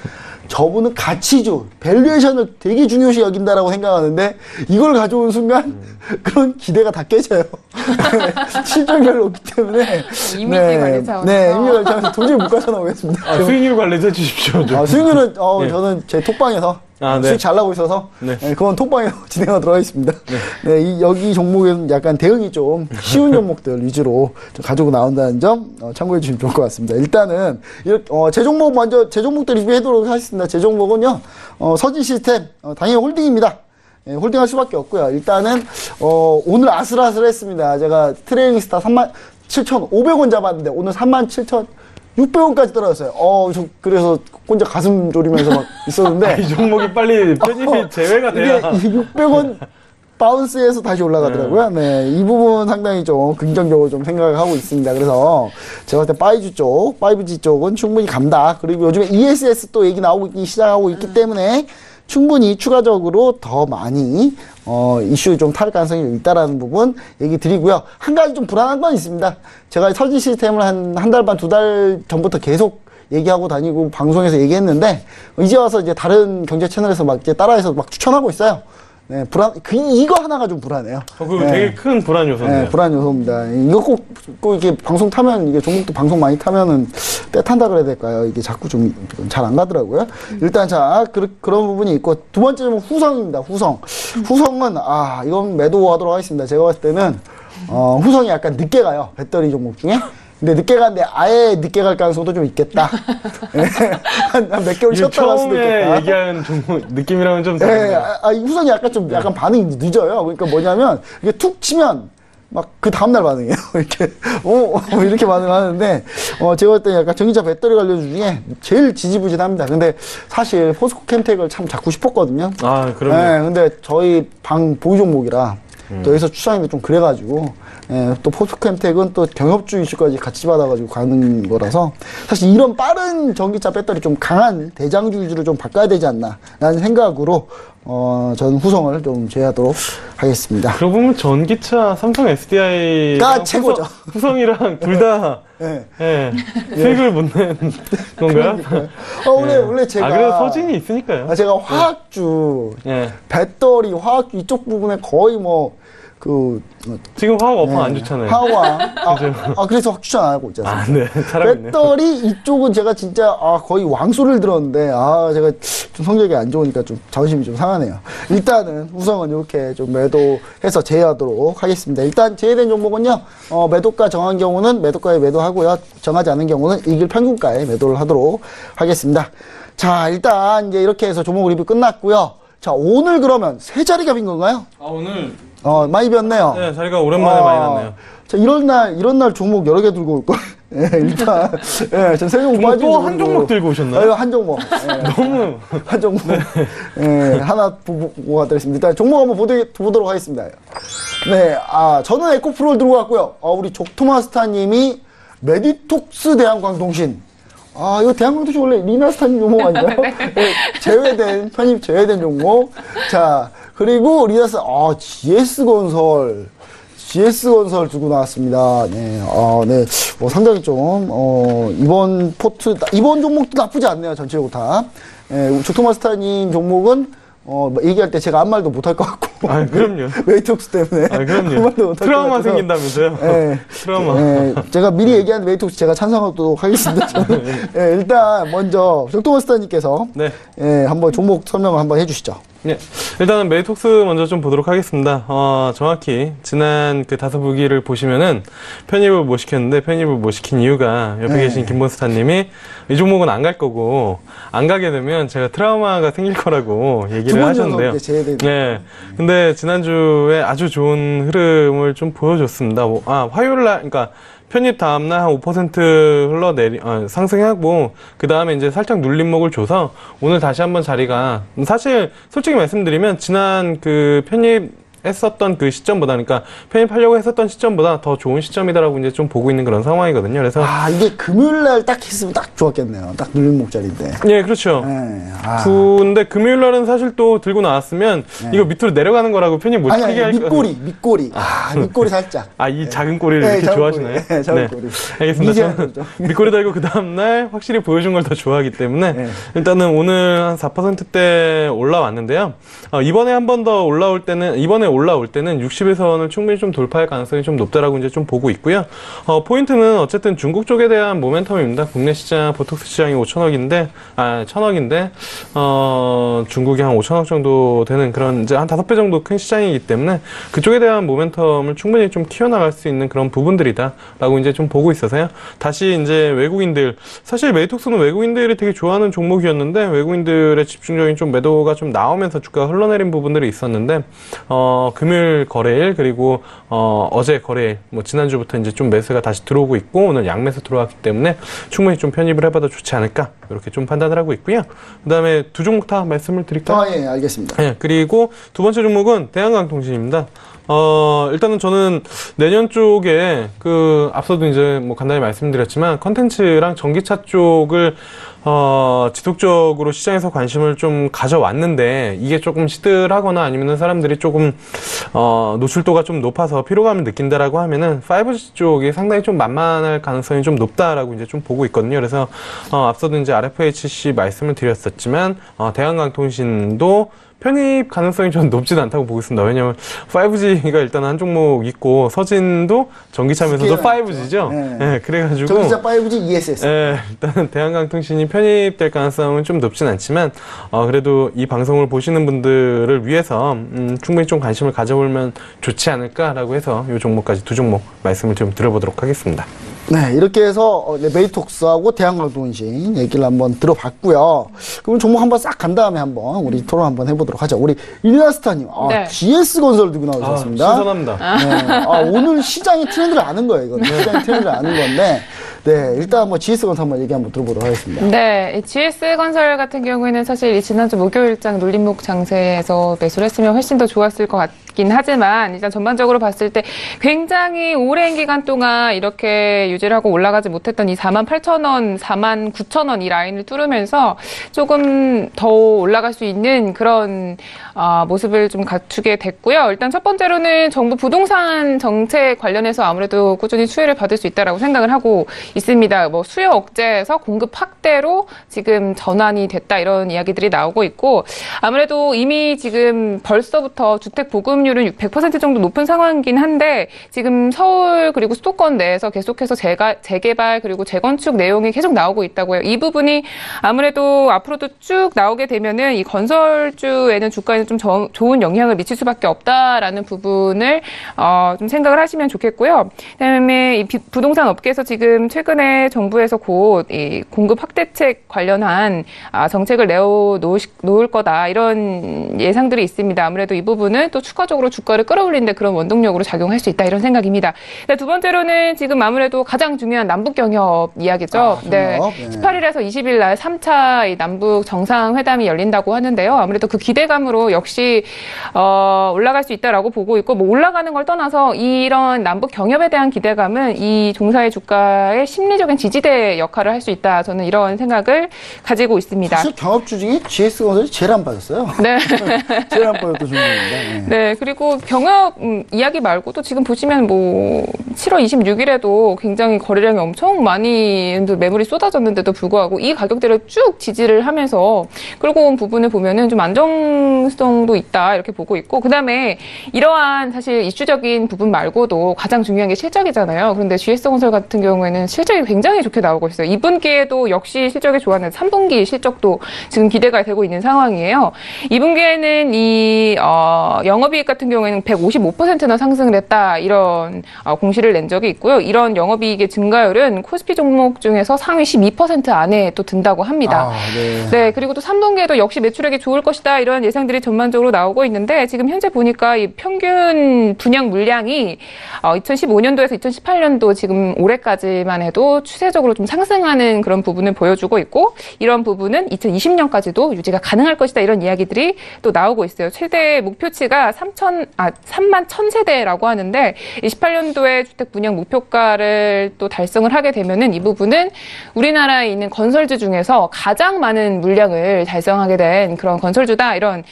저분은 가치주, 밸류에이션을 되게 중요시 여긴다라고 생각하는데 이걸 가져온 순간 그런 기대가 다 깨져요. 실적이 별로 없기 때문에 이미지 관리 차원에서 이미지 관리 차원에서 도저히 못 가져나오겠습니다. 수익률 관리해 주십시오. 수익률은 저는 제 톡방에서 수익 잘 나고 있어서 그건 톡방에서 진행하도록 하겠습니다. 여기 종목에는 약간 대응이 좀 쉬운 종목들 위주로 좀 가지고 나온다는 점 참고해 주시면 좋을 것 같습니다. 일단은 제 종목 먼저 제 종목들 리뷰해도록 하겠습니다. 제 종목은요 서진 시스템 당연히 홀딩입니다. 홀딩할 수밖에 없고요. 일단은 오늘 아슬아슬했습니다. 제가 트레이닝 스타 37,500원 잡았는데 오늘 37,600원까지 떨어졌어요. 저 그래서 혼자 가슴 졸이면서 막 있었는데 이 종목이 빨리 편입이 제외가 돼야 이게 600원 바운스에서 다시 올라가더라고요. 이 부분 상당히 좀 긍정적으로 좀 생각을 하고 있습니다. 그래서 제가 봤을 때 5G 쪽은 충분히 간다. 그리고 요즘에 ESS 또 얘기 나오기 시작하고 있기 때문에 충분히 추가적으로 더 많이 이슈 좀 탈 가능성이 있다라는 부분 얘기 드리고요. 한 가지 좀 불안한 건 있습니다. 제가 서진 시스템을 한 달 반, 2달 전부터 계속 얘기하고 다니고 방송에서 얘기했는데 이제 와서 이제 다른 경제 채널에서 막 이제 따라해서 막 추천하고 있어요. 네, 이거 하나가 좀 불안해요. 그거 되게 큰 불안 요소인데요. 네, 불안 요소입니다. 이거 꼭 이렇게 방송 타면, 이게 종목도 방송 많이 타면은 때 탄다 그래야 될까요? 이게 자꾸 좀 잘 안 가더라고요. 일단 자, 그런 부분이 있고, 두 번째 종목 후성입니다. 후성은, 이건 매도하도록 하겠습니다. 제가 봤을 때는, 후성이 약간 늦게 가요. 배터리 종목 중에. 근데 늦게 가는데 아예 늦게 갈 가능성도 좀 있겠다. 한 몇 개월 쉬었다 갈 수도 있겠다. 처음에 얘기한 종목 느낌이랑은 좀 네, 이 후성이 약간 반응이 늦어요. 그러니까 뭐냐면 이게 툭 치면 막 그 다음날 반응이에요. 이렇게 이렇게 반응하는데 제가 볼 때 약간 전기차 배터리 관련 중에 제일 지지부진합니다. 근데 사실 포스코 캠텍을 참 잡고 싶었거든요. 그럼요. 네, 근데 저희 방 보유 종목이라 또 여기서 추천하기도 좀 그래가지고 또 포스코캠텍은 또 경협주 이슈까지 같이 받아가지고 가는 거라서 사실 이런 빠른 전기차 배터리 좀 강한 대장주 위주로 좀 바꿔야 되지 않나 라는 생각으로 저는 후성을 좀 제외하도록 하겠습니다. 그러고 보면 전기차 삼성 SDI가 최고죠. 후성이랑 둘 다 수익을 못 내는 건가요? 원래 제가 그래도 서진이 있으니까요. 제가 화학주 배터리 화학주 이쪽 부분에 거의 지금 화학 업황 안 좋잖아요. 화학 그래서 추천 안 하고 있잖아요. 네, 잘하고 배터리 이쪽은 제가 진짜 거의 왕소리를 들었는데 제가 좀 성적이 안 좋으니까 좀 자존심이 좀 상하네요. 일단은 후성은 이렇게 좀 매도해서 제외하도록 하겠습니다. 일단 제외된 종목은요, 매도가 정한 경우는 매도가에 매도하고요, 정하지 않은 경우는 이길 평균가에 매도를 하도록 하겠습니다. 자, 일단 이제 이렇게 해서 종목 리뷰 끝났고요. 자, 오늘 그러면 세 자리가 빈 건가요? 오늘 많이 비었네요. 네, 자리가 오랜만에 많이 났네요. 자, 이런 날 종목 여러 개 들고 올걸. 일단, 전 세 종목 빠지고. 또 한 종목 들고 오셨나요? 한 종목. 너무. 한 종목. 하나 보고 가드리겠습니다. 일단 종목 한번 보도록 하겠습니다. 네, 저는 에코프로를 들고 왔고요. 우리 족토마스타님이 메디톡스 대한광통신. 이거 대한광통신 원래 리나스타님 종목 아닌가요? 편입 제외된 종목. 자, 그리고 리나스, GS건설 두고 나왔습니다. 네, 상당히 좀, 이번 종목도 나쁘지 않네요. 전체적으로 다. 족토마스타님 종목은, 얘기할 때 제가 아무 말도 못할 것 같고. 그럼요. 메이톡스 때문에. 그럼요. 트라우마 생긴다면서요? 트라우마. 제가 미리 얘기한 메이톡스 제가 찬성하도록 하겠습니다. 저는. 일단, 먼저, 족토마스타님께서. 한번 종목 설명을 한번 해주시죠. 네. 일단은 메이톡스 먼저 좀 보도록 하겠습니다. 정확히 지난 그 다서부기를 보시면은 편입을 못 시켰는데 편입을 못 시킨 이유가 옆에 계신 김본스타님이 이 종목은 안 갈 거고 안 가게 되면 제가 트라우마가 생길 거라고 얘기를 하셨는데요. 네. 근데 지난주에 아주 좋은 흐름을 좀 보여줬습니다. 화요일날, 그러니까 편입 다음날 한 5% 상승하고, 그 다음에 이제 살짝 눌림목을 줘서, 오늘 다시 한번 자리가, 사실, 솔직히 말씀드리면, 지난 그 했었던 그 시점보다, 그러니까 편입하려고 했었던 시점보다 더 좋은 시점이다라고 이제 좀 보고 있는 그런 상황이거든요. 그래서 이게 금요일날 딱 했으면 딱 좋았겠네요. 딱 눌림목자리인데. 네, 그렇죠. 근데 금요일날은 사실 또 들고 나왔으면 이거 밑으로 내려가는 거라고 편입 못 시키게 할 밑꼬리. 밑꼬리 살짝. 이 작은 꼬리를 이렇게 좋아하시나요? 네, 작은 꼬리. 알겠습니다. 밑꼬리 달고 그 다음날 확실히 보여준 걸 더 좋아하기 때문에 일단은 오늘 한 4%대 올라왔는데요. 이번에 한 번 더 올라올 때는 60일선을 충분히 좀 돌파할 가능성이 좀 높다라고 이제 좀 보고 있고요. 포인트는 어쨌든 중국 쪽에 대한 모멘텀입니다. 국내 시장, 보톡스 시장이 1,000억인데, 중국이 한 5,000억 정도 되는 그런 이제 한 5배 정도 큰 시장이기 때문에 그쪽에 대한 모멘텀을 충분히 좀 키워나갈 수 있는 그런 부분들이다라고 이제 좀 보고 있어서요. 다시 이제 외국인들, 사실 메이톡스는 외국인들이 되게 좋아하는 종목이었는데 외국인들의 집중적인 좀 매도가 좀 나오면서 주가가 흘러내린 부분들이 있었는데, 금요일 거래일 그리고 어제 거래일 지난주부터 이제 좀 매수가 다시 들어오고 있고 오늘 양매수 들어왔기 때문에 충분히 좀 편입을 해봐도 좋지 않을까 이렇게 좀 판단을 하고 있고요. 그 다음에 두 종목 다 말씀을 드릴까요? 예, 알겠습니다. 네, 그리고 두 번째 종목은 대한광통신입니다. 일단은 저는 내년 쪽에 앞서도 이제 간단히 말씀드렸지만 컨텐츠랑 전기차 쪽을 지속적으로 시장에서 관심을 좀 가져왔는데 이게 조금 시들하거나 아니면은 사람들이 조금 노출도가 좀 높아서 피로감을 느낀다라고 하면은 5G 쪽이 상당히 좀 만만할 가능성이 좀 높다라고 이제 좀 보고 있거든요. 그래서 앞서도 이제 RFHC 말씀을 드렸었지만 대한광통신도 편입 가능성이 저는 높진 않다고 보고 있습니다. 왜냐하면 5G가 일단 한 종목 있고 서진도 전기차면서도 5G죠. 네. 네, 그래가지고 전기차 5G ESS. 네, 일단 대한강통신이 편입될 가능성은 좀 높진 않지만 그래도 이 방송을 보시는 분들을 위해서 충분히 좀 관심을 가져보면 좋지 않을까라고 해서 이 종목까지 두 종목 말씀을 좀 드려보도록 하겠습니다. 네, 이렇게 해서 메이톡스하고 대한강통신 얘기를 한번 들어봤고요. 그럼 종목 한번 싹 간 다음에 한번 우리 토론 한번 해보도록 하죠. 우리 일라스타님, 네. GS건설 들고 나오셨습니다. 신선합니다. 네, 오늘 시장의 트렌드를 아는 거예요, 이건. 시장의 트렌드를 아는 건데. 네, 일단 뭐 GS건설 한번 얘기 한번 들어보도록 하겠습니다. 네, 이 GS건설 같은 경우에는 사실 이 지난주 목요일장 놀림목 장세에서 매수를 했으면 훨씬 더 좋았을 것 같긴 하지만 일단 전반적으로 봤을 때 굉장히 오랜 기간 동안 이렇게 유지를 하고 올라가지 못했던 이 48,000원, 49,000원 이 라인을 뚫으면서 조금 더 올라갈 수 있는 그런 모습을 좀 갖추게 됐고요. 일단 첫 번째로는 정부 부동산 정책 관련해서 아무래도 꾸준히 수혜를 받을 수 있다라고 생각을 하고 있습니다. 뭐 수요 억제에서 공급 확대로 지금 전환이 됐다 이런 이야기들이 나오고 있고 아무래도 이미 지금 벌써부터 주택 보급률은 100% 정도 높은 상황이긴 한데 지금 서울 그리고 수도권 내에서 계속해서 재개발 그리고 재건축 내용이 계속 나오고 있다고요. 이 부분이 아무래도 앞으로도 쭉 나오게 되면은 이 건설주에는 주가에는 좀 좋은 영향을 미칠 수밖에 없다라는 부분을 좀 생각을 하시면 좋겠고요. 그다음에 이 부동산 업계에서 지금 최근에 정부에서 곧 이 공급 확대책 관련한 정책을 내놓을 거다 이런 예상들이 있습니다. 아무래도 이 부분은 또 추가적으로 주가를 끌어올리는데 그런 원동력으로 작용할 수 있다 이런 생각입니다. 네, 두 번째로는 지금 아무래도 가장 중요한 남북 경협 이야기죠. 네, 18일에서 20일 날 3차 이 남북 정상회담이 열린다고 하는데요. 아무래도 그 기대감으로 역시 올라갈 수 있다라고 보고 있고 뭐 올라가는 걸 떠나서 이런 남북 경협에 대한 기대감은 이 종사의 주가의 심리적인 지지대 역할을 할 수 있다. 저는 이런 생각을 가지고 있습니다. 사실 경합주 중에 GS건설이 제일 안 빠졌어요. 네. 제일 안 빠졌던 종목입니다. 네, 그리고 경합 이야기 말고도 지금 보시면 뭐 7월 26일에도 굉장히 거래량이 엄청 많이 매물이 쏟아졌는데도 불구하고 이 가격대를 쭉 지지를 하면서 끌고 온 부분을 보면은 좀 안정성도 있다 이렇게 보고 있고 그다음에 이러한 사실 이슈적인 부분 말고도 가장 중요한 게 실적이잖아요. 그런데 GS건설 같은 경우에는 실적이 굉장히 좋게 나오고 있어요. 2분기에도 역시 실적이 좋았는데 3분기 실적도 지금 기대가 되고 있는 상황이에요. 2분기에는 이 영업이익 같은 경우에는 155%나 상승을 했다 이런 공시를 낸 적이 있고요. 이런 영업이익의 증가율은 코스피 종목 중에서 상위 12% 안에 또 든다고 합니다. 네, 그리고 또 3분기에도 역시 매출액이 좋을 것이다 이런 예상들이 전반적으로 나오고 있는데 지금 현재 보니까 이 평균 분양 물량이 2015년도에서 2018년도 지금 올해까지만 해도 추세적으로 좀 상승하는 그런 부분을 보여주고 있고 이런 부분은 2020년까지도 유지가 가능할 것이다 이런 이야기들이 또 나오고 있어요. 최대 목표치가 3만 1,000세대라고 하는데 28년도에 주택 분양 목표가를 또 달성을 하게 되면은 이 부분은 우리나라에 있는 건설주 중에서 가장 많은 물량을 달성하게 된 그런 건설주다 이런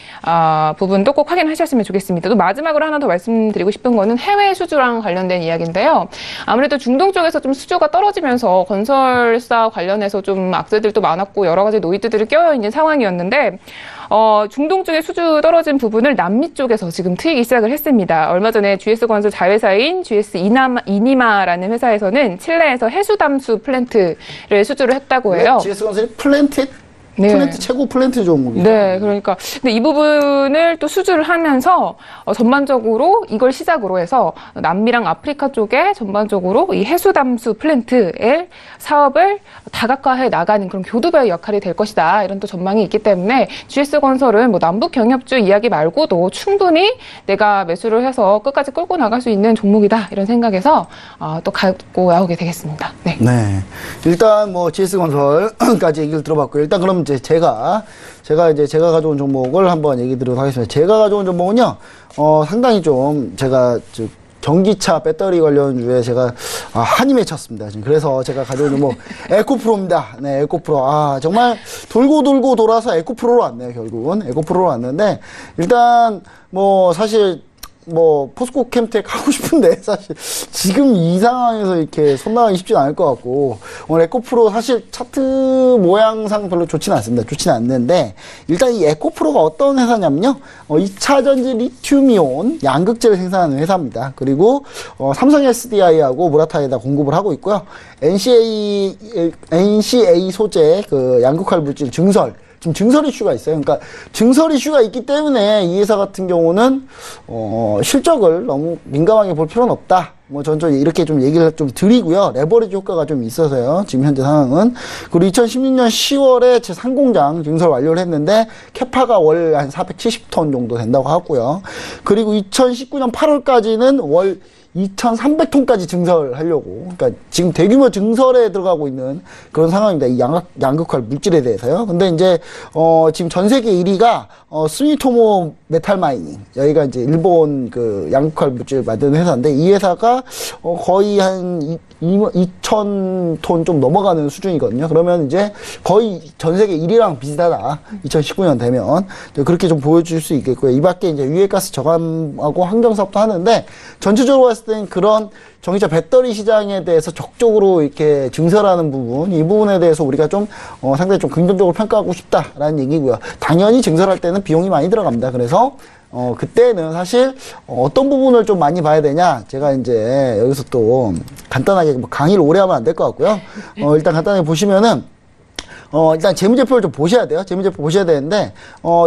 부분도 꼭 확인하셨으면 좋겠습니다. 또 마지막으로 하나 더 말씀드리고 싶은 거는 해외 수주랑 관련된 이야기인데요. 아무래도 중동 쪽에서 좀 수주가 떨어지면서 건설사 관련해서 좀 악재들도 많았고 여러 가지 노이드들이 껴여 있는 상황이었는데 중동 쪽에 수주 떨어진 부분을 남미 쪽에서 지금 트이기 시작을 했습니다. 얼마 전에 GS건설 자회사인 GS 이니마라는 회사에서는 칠레에서 해수담수 플랜트를 수주를 했다고 해요. GS건설이 플랜트 최고 플랜트 종목이죠. 네, 그러니까 근데 이 부분을 또 수주를 하면서 전반적으로 이걸 시작으로 해서 남미랑 아프리카 쪽에 전반적으로 이 해수담수 플랜트의 사업을 다각화해 나가는 그런 교두보의 역할이 될 것이다. 이런 또 전망이 있기 때문에 GS건설은 뭐 남북 경협주 이야기 말고도 충분히 내가 매수를 해서 끝까지 끌고 나갈 수 있는 종목이다. 이런 생각에서 또 갖고 나오게 되겠습니다. 네. 일단 뭐 GS건설까지 얘기를 들어봤고요. 일단 그럼 이제 제가 가져온 종목을 한번 얘기 드리도록 하겠습니다. 제가 가져온 종목은요, 상당히 좀 제가 전기차 배터리 관련주에 제가 한이 맺혔습니다. 지금. 그래서 제가 가져온 종목 에코프로입니다. 네, 에코프로. 정말 돌고 돌아서 에코프로로 왔네요. 결국은 에코프로로 왔는데 일단 뭐 사실 뭐 포스코 캠텍 하고 싶은데 사실 지금 이 상황에서 이렇게 손 나가기 쉽진 않을 것 같고 오늘 에코프로 사실 차트 모양상 별로 좋지는 않습니다. 좋지는 않는데 일단 이 에코프로가 어떤 회사냐면요. 2차 전지 리튬이온 양극재를 생산하는 회사입니다. 그리고 삼성 SDI하고 무라타에다 공급을 하고 있고요. NCA 소재 그 양극화 물질 증설 지금 증설 이슈가 있어요. 그러니까 증설 이슈가 있기 때문에 이 회사 같은 경우는 실적을 너무 민감하게 볼 필요는 없다. 뭐 전 이렇게 좀 얘기를 좀 드리고요. 레버리지 효과가 좀 있어서요. 지금 현재 상황은. 그리고 2016년 10월에 제 상공장 증설 완료를 했는데 캐파가 월 한 470톤 정도 된다고 하고요. 그리고 2019년 8월까지는 월 2,300톤까지 증설하려고. 그러니까 지금 대규모 증설에 들어가고 있는 그런 상황입니다. 이 양극화 물질에 대해서요. 근데 이제, 지금 전 세계 1위가, 스미토모 메탈 마이닝. 여기가 이제 일본 그 양극화 물질 만드는 회사인데 이 회사가, 거의 한 2,000톤 좀 넘어가는 수준이거든요. 그러면 이제 거의 전 세계 1위랑 비슷하다. 2019년 되면. 그렇게 좀 보여줄 수 있겠고요. 이 밖에 이제 유해가스 저감하고 환경 사업도 하는데 전체적으로 봤을 땐 그런 전기차 배터리 시장에 대해서 적극적으로 이렇게 증설하는 부분, 이 부분에 대해서 우리가 좀, 상당히 좀 긍정적으로 평가하고 싶다라는 얘기고요. 당연히 증설할 때는 비용이 많이 들어갑니다. 그래서, 그때는 사실 어떤 부분을 좀 많이 봐야 되냐. 제가 이제 여기서 또 간단하게 뭐 강의를 오래 하면 안 될 것 같고요. 일단 간단하게 보시면은, 일단 재무제표를 좀 보셔야 돼요. 재무제표 보셔야 되는데,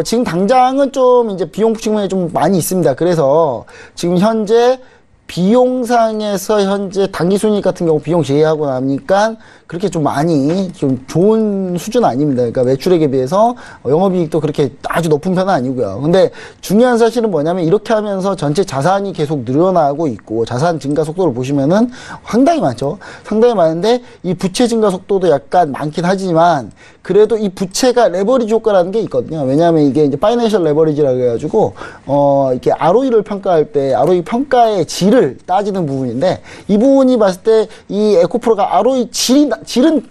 지금 당장은 좀 이제 비용 측면에 좀 많이 있습니다. 그래서 지금 현재 비용상에서 현재 당기순이익 같은 경우 비용 제외하고 나니까 그렇게 좀 많이 좀 좋은 수준 아닙니다. 그러니까 매출액에 비해서 영업이익도 그렇게 아주 높은 편은 아니고요. 근데 중요한 사실은 뭐냐면 이렇게 하면서 전체 자산이 계속 늘어나고 있고 자산 증가 속도를 보시면은 상당히 많죠. 상당히 많은데 이 부채 증가 속도도 약간 많긴 하지만 그래도 이 부채가 레버리지 효과라는 게 있거든요. 왜냐하면 이게 이제 파이낸셜 레버리지라고 해가지고 이렇게 ROE를 평가할 때 ROE 평가의 질을 따지는 부분인데 이 부분이 봤을 때 이 에코프로가 ROE 질은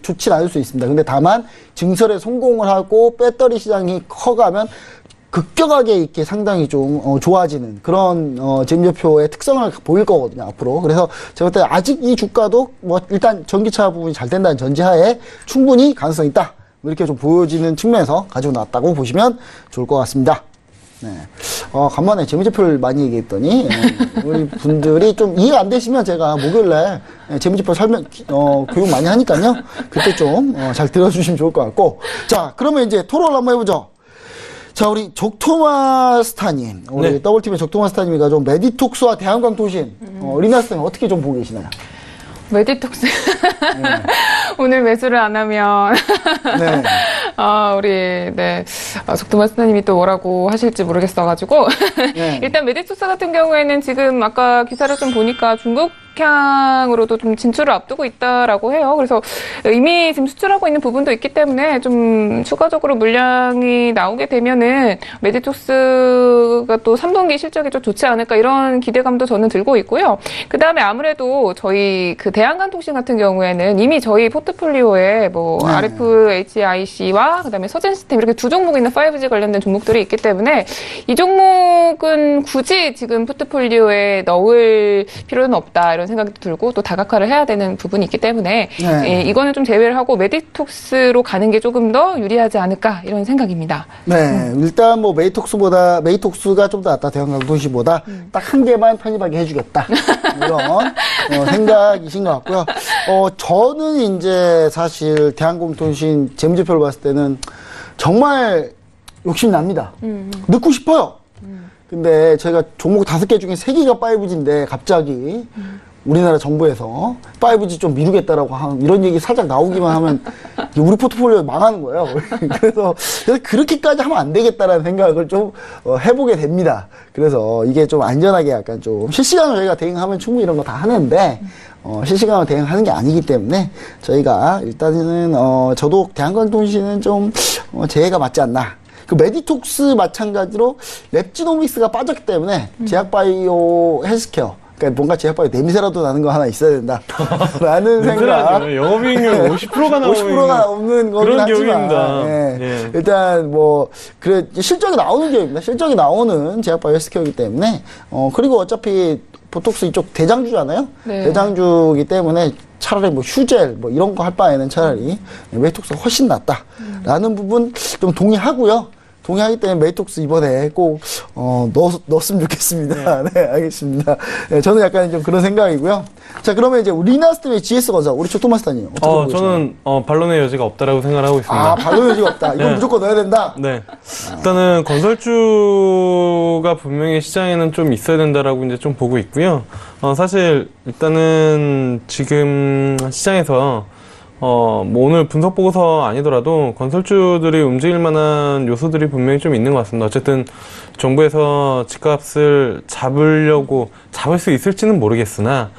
좋진 않을 수 있습니다. 근데 다만 증설에 성공을 하고 배터리 시장이 커가면 급격하게 이렇게 상당히 좀 좋아지는 그런 재무제표의 특성을 보일 거거든요 앞으로. 그래서 제가 볼 때 아직 이 주가도 뭐 일단 전기차 부분이 잘 된다는 전제하에 충분히 가능성이 있다. 이렇게 좀 보여지는 측면에서 가지고 나왔다고 보시면 좋을 것 같습니다. 네. 간만에 재무제표를 많이 얘기했더니, 우리 분들이 좀 이해가 안 되시면 제가 목요일날 재무제표 교육 많이 하니까요. 그때 좀 잘 들어주시면 좋을 것 같고. 자, 그러면 이제 토론을 한번 해보죠. 자, 우리 적토마스타님. 우리 네. 더블팀의 적토마스타님이 가져온 메디톡스와 대한광통신. 리나스타님 어떻게 좀 보고 계시나요? 메디톡스. 오늘 매수를 안 하면. 네. 속도마스터님이 또 뭐라고 하실지 모르겠어가지고. 네. 일단 메디톡스 같은 경우에는 지금 아까 기사를 좀 보니까 중국향으로도 좀 진출을 앞두고 있다라고 해요. 그래서 이미 지금 수출하고 있는 부분도 있기 때문에 좀 추가적으로 물량이 나오게 되면은 메디톡스가 또 3분기 실적이 좀 좋지 않을까 이런 기대감도 저는 들고 있고요. 그 다음에 아무래도 저희 그 대한간통신 같은 경우에는 이미 저희 포트폴리오에 뭐 RFHIC와 그다음에 서젠시스템 이렇게 두 종목이 있는 5G 관련된 종목들이 있기 때문에 이 종목은 굳이 지금 포트폴리오에 넣을 필요는 없다 이런 생각이 들고 또 다각화를 해야 되는 부분이 있기 때문에 네. 이거는 좀 제외를 하고 메디톡스로 가는 게 조금 더 유리하지 않을까 이런 생각입니다. 네, 일단 뭐 메이톡스가 좀 더 낫다. 대한광통신보다 딱 한 개만 편입하게 해주겠다. 이런 생각이신 것 같고요. 저는 이제 사실 대한광통신 재무제표를 봤을 때는 정말 욕심납니다. 넣고 싶어요. 근데 제가 종목 5개 중에 3개가 5G인데 갑자기 우리나라 정부에서 5G 좀 미루겠다라고 이런 얘기 살짝 나오기만 하면 우리 포트폴리오 망하는 거예요. 그래서 그렇게까지 하면 안 되겠다라는 생각을 좀 해보게 됩니다. 그래서 이게 좀 안전하게 약간 좀 실시간으로 저희가 대응하면 충분히 이런 거 다 하는데 실시간으로 대응하는 게 아니기 때문에 저희가 일단은 저도 대한광통신은 좀 제해가 맞지 않나. 그 메디톡스 마찬가지로 랩지노믹스가 빠졌기 때문에 제약바이오 헬스케어 그러니까 뭔가 제약바에 냄새라도 나는 거 하나 있어야 된다. 라는 생각. 냄새나죠. 영업이익률 50%가 나오는 50%가 없는 거긴 그런 하지만. 기업입니다. 예. 예. 일단 뭐, 그래, 실적이 나오는 기업입니다. 실적이 나오는 제약바이오 헬스케어이기 때문에, 그리고 어차피 보톡스 이쪽 대장주잖아요. 네. 대장주이기 때문에 차라리 뭐 휴젤 뭐 이런 거 할 바에는 차라리 메이톡스가 훨씬 낫다라는 부분 좀 동의하고요. 동의하기 때문에 메이톡스 이번에 꼭 넣었으면 좋겠습니다. 네, 알겠습니다. 네, 저는 약간 좀 그런 생각이고요. 자, 그러면 이제 리나스템의 GS건설 우리 조토마스타님 어떻게 보고 저는 반론의 여지가 없다라고 생각을 하고 있습니다. 아, 반론 여지가 없다. 이건 네. 무조건 넣어야 된다. 네. 일단은 건설주가 분명히 시장에는 좀 있어야 된다라고 이제 좀 보고 있고요. 사실 일단은 지금 시장에서 뭐 오늘 분석 보고서 아니더라도 건설주들이 움직일 만한 요소들이 분명히 좀 있는 것 같습니다. 어쨌든 정부에서 집값을 잡을 수 있을지는 모르겠으나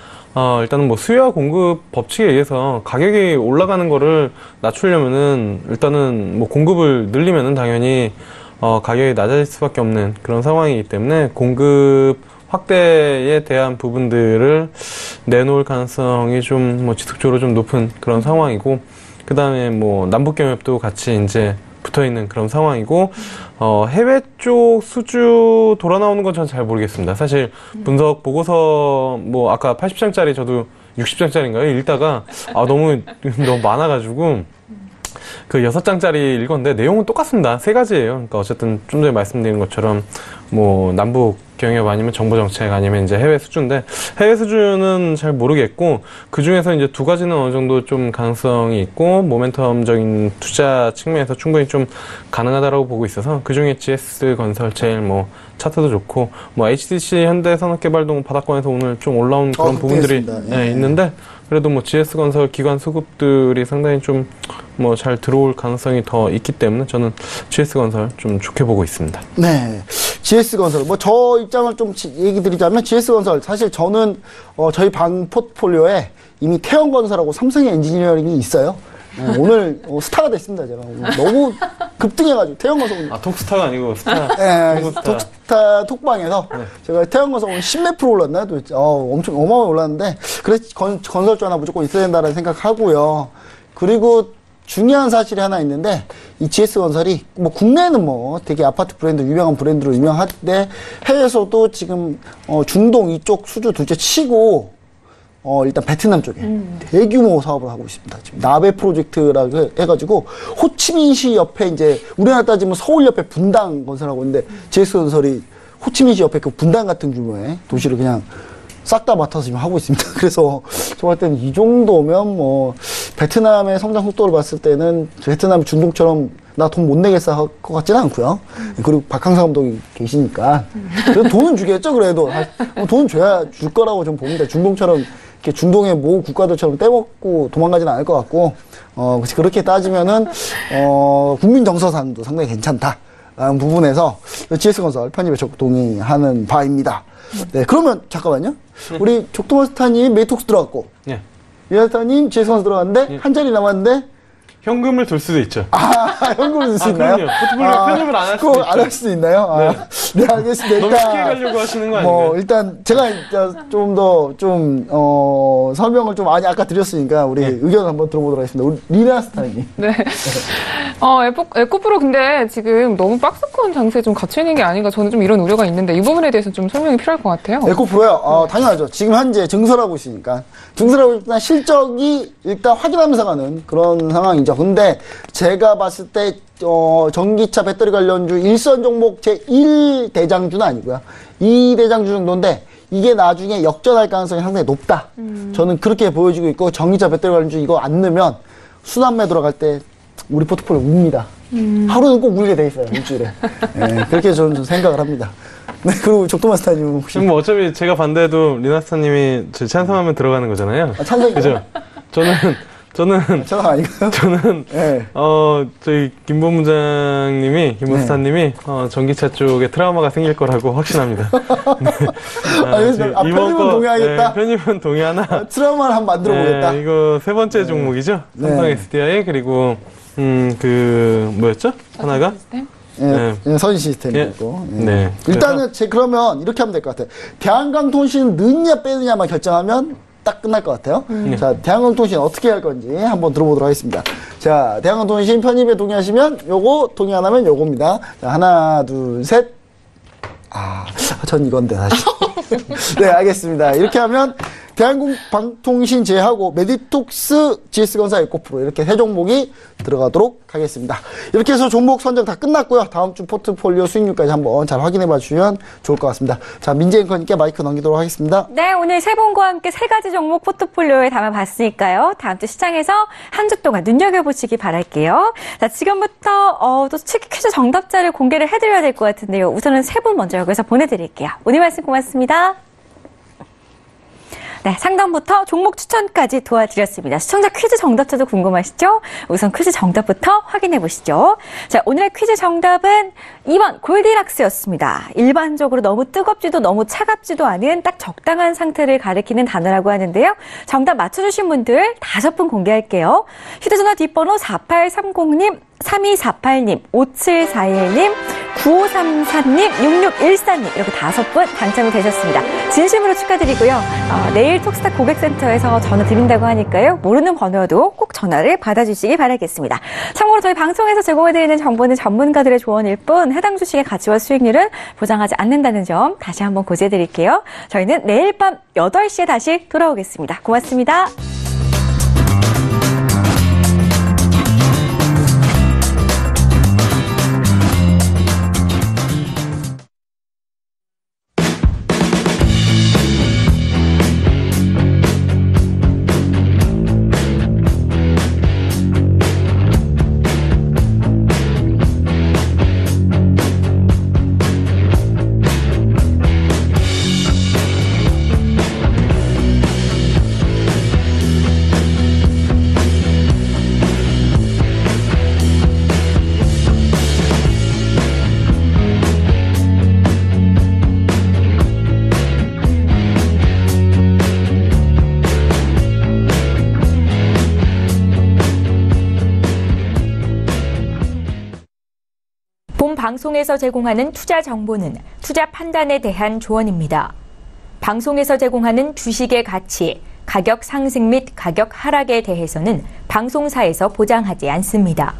일단은 뭐 수요와 공급 법칙에 의해서 가격이 올라가는 거를 낮추려면은 일단은 뭐 공급을 늘리면은 당연히 가격이 낮아질 수밖에 없는 그런 상황이기 때문에 공급 확대에 대한 부분들을 내놓을 가능성이 좀 뭐 지속적으로 좀 높은 그런 상황이고, 그 다음에 뭐 남북 경협도 같이 이제 붙어 있는 그런 상황이고, 해외 쪽 수주 돌아 나오는 건 전 잘 모르겠습니다. 사실 분석 보고서 뭐 아까 80장짜리 저도 60장짜리인가요? 읽다가 너무 많아가지고 그 6장짜리 읽었는데 내용은 똑같습니다. 3가지예요. 그러니까 어쨌든 좀 전에 말씀드린 것처럼 뭐 남북 경협 아니면 정부 정책 아니면 이제 해외 수주인데, 해외 수주는 잘 모르겠고 그 중에서 이제 2가지는 어느 정도 좀 가능성이 있고 모멘텀적인 투자 측면에서 충분히 좀 가능하다라고 보고 있어서, 그 중에 GS 건설 제일 뭐 차트도 좋고 뭐 HDC 현대산업개발동 바닥권에서 오늘 좀 올라온 그런 부분들이 예. 있는데, 그래도 뭐 GS건설 기관 수급들이 상당히 좀 뭐 잘 들어올 가능성이 더 있기 때문에 저는 GS건설 좀 좋게 보고 있습니다. 네. GS건설. 뭐, 저 입장을 좀 얘기 드리자면, GS건설. 사실 저는, 저희 방 포트폴리오에 이미 태형건설하고 삼성의 엔지니어링이 있어요. 오늘 스타가 됐습니다, 제가. 너무 급등해가지고, 태형건설. 톡스타가 아니고 스타. 네, 톡스타. 톡스타 톡방에서 제가 태형건설 오늘 10몇 프로 올랐나요? 도대체? 엄청 어마어마하게 올랐는데, 그래서 건설주 하나 무조건 있어야 된다는 생각하고요. 그리고 중요한 사실이 하나 있는데, 이 GS건설이 뭐 국내에는 뭐 되게 아파트 브랜드, 유명한 브랜드로 유명한데, 해외에서도 지금 중동 이쪽 수주 둘째 치고 일단 베트남 쪽에 대규모 사업을 하고 있습니다. 지금 나베 프로젝트라고 해가지고 호치민시 옆에 이제 우리나라 따지면 서울 옆에 분당 건설하고 있는데, GS건설이 호치민시 옆에 그 분당 같은 규모의 도시를 그냥 싹 다 맡아서 지금 하고 있습니다. 그래서 저 할 때는 이 정도면 뭐 베트남의 성장 속도를 봤을 때는 베트남이 중동처럼 나 돈 못 내겠어 할 것 같지는 않고요. 그리고 박항서 감독이 계시니까 그래도 돈은 주겠죠. 그래도 돈 줘야 줄 거라고 좀 봅니다. 중동처럼 이렇게 중동의 모 국가들처럼 떼먹고 도망가지는 않을 것 같고, 그렇게 따지면은 국민 정서상도 상당히 괜찮다. 라는 부분에서 GS건설 편입에 적극 동의하는 바입니다. 네, 그러면 잠깐만요. 우리 족토마스타님 메이톡스 들어갔고, 예. 리나스타님 GS건설 들어갔는데 한 자리 남았는데, 현금을 둘 수도 있죠. 현금을 쓸 수 있나요? 그럼요. 포트폴리오 편입을 안 할 수도 있죠. 안 할 수도 있나요? 네, 알겠습니다. 너무 쉽게 가려고 하시는 거 아닌가요? 일단 제가 좀 더 설명을 좀 많이 아까 드렸으니까 우리 의견 한번 들어보도록 하겠습니다. 우리 리나스타님. 네. 에코프로 근데 지금 너무 박스권 장세에 좀 갇혀 있는 게 아닌가, 저는 좀 이런 우려가 있는데 이 부분에 대해서 좀 설명이 필요할 것 같아요. 에코프로요? 당연하죠. 지금 현재 증설하고 있으니까. 증설하고 있으나 실적이 일단 확인하면서 가는 그런 상황이죠. 근데 제가 봤을 때 전기차 배터리 관련주 일선 종목 제1대장주는 아니고요. 2대장주 정도인데 이게 나중에 역전할 가능성이 상당히 높다. 저는 그렇게 보여지고 있고, 전기차 배터리 관련주 이거 안 넣으면 순환매 들어갈 때 우리 포트폴리오 웁니다. 하루는 꼭 울게 돼 있어요, 일주일에. 네, 그렇게 저는 좀 생각을 합니다. 네, 그리고 족토마스타님 혹시. 지금 뭐 어차피 제가 반대해도 리나스타님이 찬성하면 들어가는 거잖아요. 찬성이요? 그죠? 저는 아닌가요? 저는 네. 저희 김본부장님이 김본스타님이 전기차 쪽에 트라우마가 생길 거라고 확신합니다. 네. 편입은 동의하겠다. 편입은 동의하나. 트라우마를 한번 만들어 보겠다. 이거 3번째 종목이죠. 삼성 SDI 그리고 뭐였죠? 하나가 선 시스템이 예. 있고. 네. 일단은 그러면 이렇게 하면 될 것 같아요. 대한강통신은 넣느냐 빼느냐만 결정하면 딱 끝날 것 같아요. 자, 대한강통신 어떻게 할 건지 한번 들어보도록 하겠습니다. 자, 대한강통신 편입에 동의하시면 요거, 동의 안 하면 요겁니다. 자, 하나, 둘, 셋. 전 이건데, 사실. 네, 알겠습니다. 이렇게 하면 대한방통신 제하고 메디톡스 GS건설 에코프로 이렇게 세 종목이 들어가도록 하겠습니다. 이렇게 해서 종목 선정 다 끝났고요. 다음 주 포트폴리오 수익률까지 한번 잘 확인해 봐주시면 좋을 것 같습니다. 자, 민재 앵커님께 마이크 넘기도록 하겠습니다. 네, 오늘 세 분과 함께 세 가지 종목 포트폴리오에 담아봤으니까요. 다음 주 시장에서 한 주 동안 눈여겨보시기 바랄게요. 자, 지금부터 또 퀴즈 정답자를 공개를 해드려야 될 것 같은데요. 우선은 세 분 먼저 여기서 보내드릴게요. 오늘 말씀 고맙습니다. 네, 상담부터 종목 추천까지 도와드렸습니다. 시청자 퀴즈 정답자도 궁금하시죠? 우선 퀴즈 정답부터 확인해 보시죠. 자, 오늘의 퀴즈 정답은 2번 골디락스였습니다. 일반적으로 너무 뜨겁지도 너무 차갑지도 않은 딱 적당한 상태를 가리키는 단어라고 하는데요. 정답 맞춰주신 분들 5분 공개할게요. 휴대전화 뒷번호 4830님, 3248님, 5741님, 9533님, 6614님 이렇게 5분 당첨이 되셨습니다. 진심으로 축하드리고요. 내일 톡스타 고객센터에서 전화 드린다고 하니까요. 모르는 번호도 꼭 전화를 받아주시기 바라겠습니다. 참고로 저희 방송에서 제공해드리는 정보는 전문가들의 조언일 뿐 해당 주식의 가치와 수익률은 보장하지 않는다는 점 다시 한번 고지해드릴게요. 저희는 내일 밤 8시에 다시 돌아오겠습니다. 고맙습니다. 본 방송에서 제공하는 투자 정보는 투자 판단에 대한 조언입니다. 방송에서 제공하는 주식의 가치, 가격 상승 및 가격 하락에 대해서는 방송사에서 보장하지 않습니다.